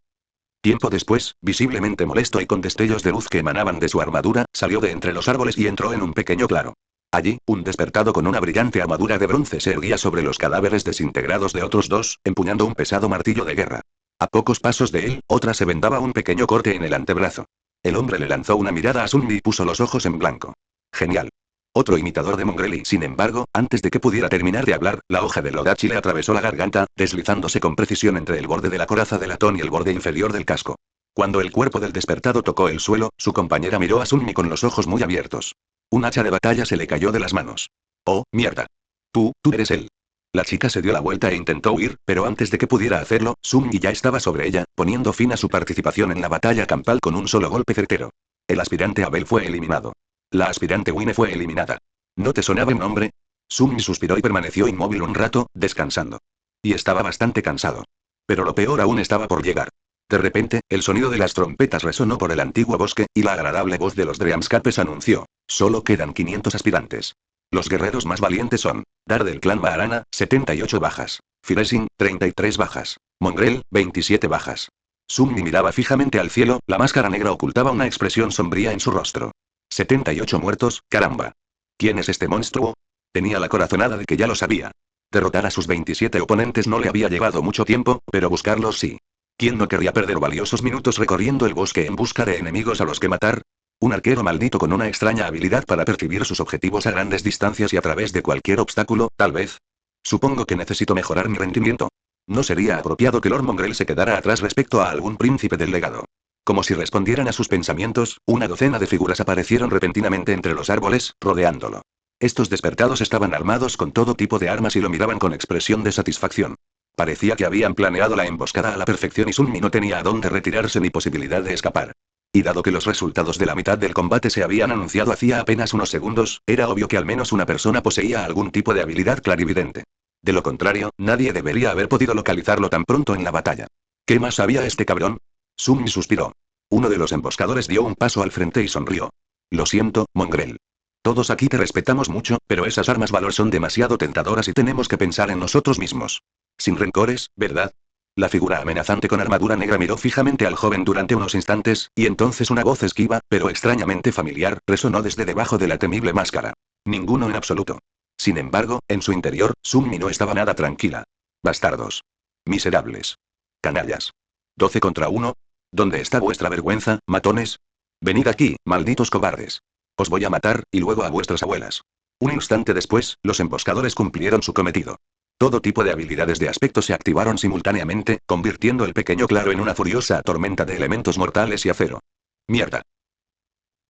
Tiempo después, visiblemente molesto y con destellos de luz que emanaban de su armadura, salió de entre los árboles y entró en un pequeño claro. Allí, un despertado con una brillante armadura de bronce se erguía sobre los cadáveres desintegrados de otros dos, empuñando un pesado martillo de guerra. A pocos pasos de él, otra se vendaba un pequeño corte en el antebrazo. El hombre le lanzó una mirada a Summi y puso los ojos en blanco. Genial. Otro imitador de Mongrel. Sin embargo, antes de que pudiera terminar de hablar, la hoja del Odachi le atravesó la garganta, deslizándose con precisión entre el borde de la coraza de latón y el borde inferior del casco. Cuando el cuerpo del despertado tocó el suelo, su compañera miró a Summi con los ojos muy abiertos. Un hacha de batalla se le cayó de las manos. ¡Oh, mierda! Tú eres él. La chica se dio la vuelta e intentó huir, pero antes de que pudiera hacerlo, Summi ya estaba sobre ella, poniendo fin a su participación en la batalla campal con un solo golpe certero. El aspirante Abel fue eliminado. La aspirante Winnie fue eliminada. ¿No te sonaba el nombre? Summi suspiró y permaneció inmóvil un rato, descansando. Y estaba bastante cansado. Pero lo peor aún estaba por llegar. De repente, el sonido de las trompetas resonó por el antiguo bosque, y la agradable voz de los Dreamscapes anunció: solo quedan 500 aspirantes. Los guerreros más valientes son: Dar del clan Maharana, 78 bajas. Firesing, 33 bajas. Mongrel, 27 bajas. Summi miraba fijamente al cielo, la máscara negra ocultaba una expresión sombría en su rostro. 78 muertos, caramba. ¿Quién es este monstruo? Tenía la corazonada de que ya lo sabía. Derrotar a sus 27 oponentes no le había llevado mucho tiempo, pero buscarlos sí. ¿Quién no querría perder valiosos minutos recorriendo el bosque en busca de enemigos a los que matar? Un arquero maldito con una extraña habilidad para percibir sus objetivos a grandes distancias y a través de cualquier obstáculo, tal vez. Supongo que necesito mejorar mi rendimiento. No sería apropiado que Lord Mongrel se quedara atrás respecto a algún príncipe del legado. Como si respondieran a sus pensamientos, una docena de figuras aparecieron repentinamente entre los árboles, rodeándolo. Estos despertados estaban armados con todo tipo de armas y lo miraban con expresión de satisfacción. Parecía que habían planeado la emboscada a la perfección y Summi no tenía a dónde retirarse ni posibilidad de escapar. Y dado que los resultados de la mitad del combate se habían anunciado hacía apenas unos segundos, era obvio que al menos una persona poseía algún tipo de habilidad clarividente. De lo contrario, nadie debería haber podido localizarlo tan pronto en la batalla. ¿Qué más sabía este cabrón? Summi suspiró. Uno de los emboscadores dio un paso al frente y sonrió. Lo siento, Mongrel. Todos aquí te respetamos mucho, pero esas armas valor son demasiado tentadoras y tenemos que pensar en nosotros mismos. Sin rencores, ¿verdad? La figura amenazante con armadura negra miró fijamente al joven durante unos instantes, y entonces una voz esquiva, pero extrañamente familiar, resonó desde debajo de la temible máscara. Ninguno en absoluto. Sin embargo, en su interior, Summi no estaba nada tranquila. Bastardos. Miserables. Canallas. 12 contra 1. ¿Dónde está vuestra vergüenza, matones? Venid aquí, malditos cobardes. Os voy a matar, y luego a vuestras abuelas. Un instante después, los emboscadores cumplieron su cometido. Todo tipo de habilidades de aspecto se activaron simultáneamente, convirtiendo el pequeño claro en una furiosa tormenta de elementos mortales y acero. ¡Mierda!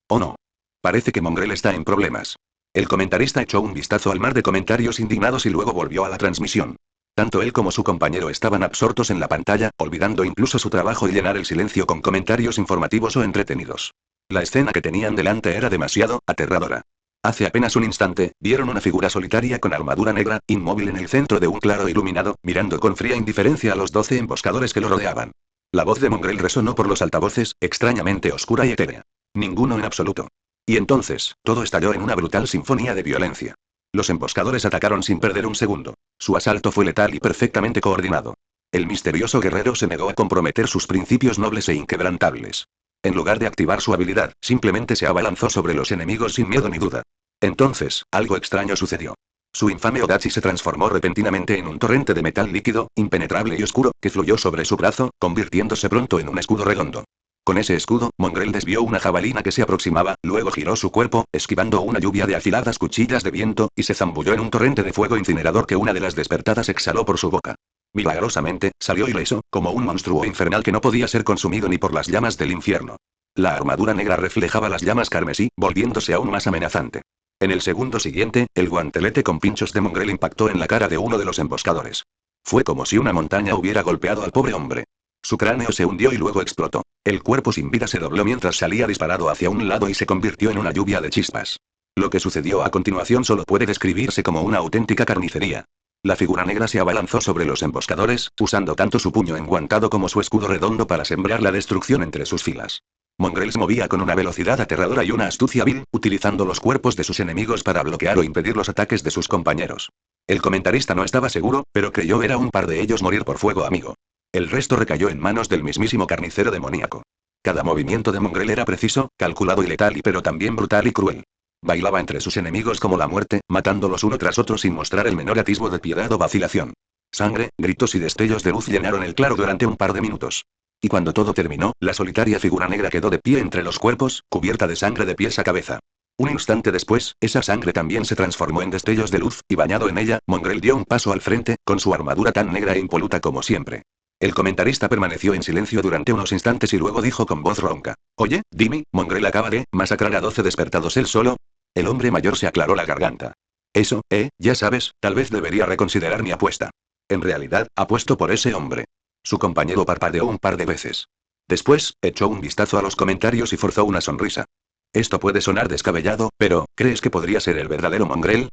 Oh no. Parece que Mongrel está en problemas. El comentarista echó un vistazo al mar de comentarios indignados y luego volvió a la transmisión. Tanto él como su compañero estaban absortos en la pantalla, olvidando incluso su trabajo y llenar el silencio con comentarios informativos o entretenidos. La escena que tenían delante era demasiado aterradora. Hace apenas un instante, vieron una figura solitaria con armadura negra, inmóvil en el centro de un claro iluminado, mirando con fría indiferencia a los 12 emboscadores que lo rodeaban. La voz de Mongrel resonó por los altavoces, extrañamente oscura y etérea. Ninguno en absoluto. Y entonces, todo estalló en una brutal sinfonía de violencia. Los emboscadores atacaron sin perder un segundo. Su asalto fue letal y perfectamente coordinado. El misterioso guerrero se negó a comprometer sus principios nobles e inquebrantables. En lugar de activar su habilidad, simplemente se abalanzó sobre los enemigos sin miedo ni duda. Entonces, algo extraño sucedió. Su infame Odachi se transformó repentinamente en un torrente de metal líquido, impenetrable y oscuro, que fluyó sobre su brazo, convirtiéndose pronto en un escudo redondo. Con ese escudo, Mongrel desvió una jabalina que se aproximaba, luego giró su cuerpo, esquivando una lluvia de afiladas cuchillas de viento, y se zambulló en un torrente de fuego incinerador que una de las despertadas exhaló por su boca. Milagrosamente, salió ileso, como un monstruo infernal que no podía ser consumido ni por las llamas del infierno. La armadura negra reflejaba las llamas carmesí, volviéndose aún más amenazante. En el segundo siguiente, el guantelete con pinchos de Mongrel impactó en la cara de uno de los emboscadores. Fue como si una montaña hubiera golpeado al pobre hombre. Su cráneo se hundió y luego explotó. El cuerpo sin vida se dobló mientras salía disparado hacia un lado y se convirtió en una lluvia de chispas. Lo que sucedió a continuación solo puede describirse como una auténtica carnicería. La figura negra se abalanzó sobre los emboscadores, usando tanto su puño enguantado como su escudo redondo para sembrar la destrucción entre sus filas. Mongrel se movía con una velocidad aterradora y una astucia vil, utilizando los cuerpos de sus enemigos para bloquear o impedir los ataques de sus compañeros. El comentarista no estaba seguro, pero creyó ver a un par de ellos morir por fuego amigo. El resto recayó en manos del mismísimo carnicero demoníaco. Cada movimiento de Mongrel era preciso, calculado y letal pero también brutal y cruel. Bailaba entre sus enemigos como la muerte, matándolos uno tras otro sin mostrar el menor atisbo de piedad o vacilación. Sangre, gritos y destellos de luz llenaron el claro durante un par de minutos. Y cuando todo terminó, la solitaria figura negra quedó de pie entre los cuerpos, cubierta de sangre de pies a cabeza. Un instante después, esa sangre también se transformó en destellos de luz, y bañado en ella, Mongrel dio un paso al frente, con su armadura tan negra e impoluta como siempre. El comentarista permaneció en silencio durante unos instantes y luego dijo con voz ronca: «Oye, dime, ¿Mongrel acaba de masacrar a 12 despertados él solo?» El hombre mayor se aclaró la garganta. «Eso, ya sabes, tal vez debería reconsiderar mi apuesta. En realidad, apuesto por ese hombre». Su compañero parpadeó un par de veces. Después, echó un vistazo a los comentarios y forzó una sonrisa. «Esto puede sonar descabellado, pero, ¿crees que podría ser el verdadero Mongrel?»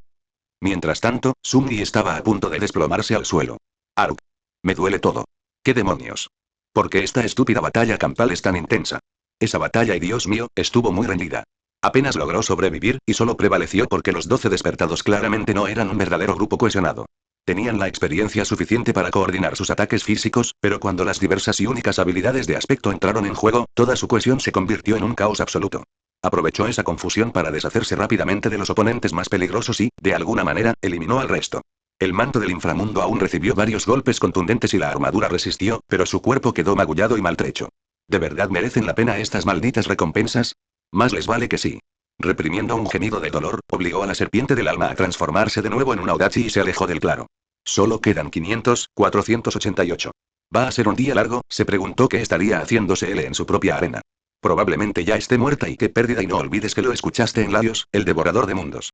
Mientras tanto, Sumri estaba a punto de desplomarse al suelo. «Aruk. Me duele todo. ¿Qué demonios? ¿Por qué esta estúpida batalla campal es tan intensa? Esa batalla, y Dios mío, estuvo muy rendida. Apenas logró sobrevivir, y solo prevaleció porque los 12 despertados claramente no eran un verdadero grupo cohesionado. Tenían la experiencia suficiente para coordinar sus ataques físicos, pero cuando las diversas y únicas habilidades de aspecto entraron en juego, toda su cohesión se convirtió en un caos absoluto. Aprovechó esa confusión para deshacerse rápidamente de los oponentes más peligrosos y, de alguna manera, eliminó al resto. El manto del inframundo aún recibió varios golpes contundentes y la armadura resistió, pero su cuerpo quedó magullado y maltrecho. ¿De verdad merecen la pena estas malditas recompensas? Más les vale que sí. Reprimiendo un gemido de dolor, obligó a la serpiente del alma a transformarse de nuevo en un Audachi y se alejó del claro. Solo quedan 488. ¿Va a ser un día largo?, se preguntó. ¿Qué estaría haciéndose él en su propia arena? Probablemente ya esté muerta y qué pérdida, y no olvides que lo escuchaste en labios, el devorador de mundos.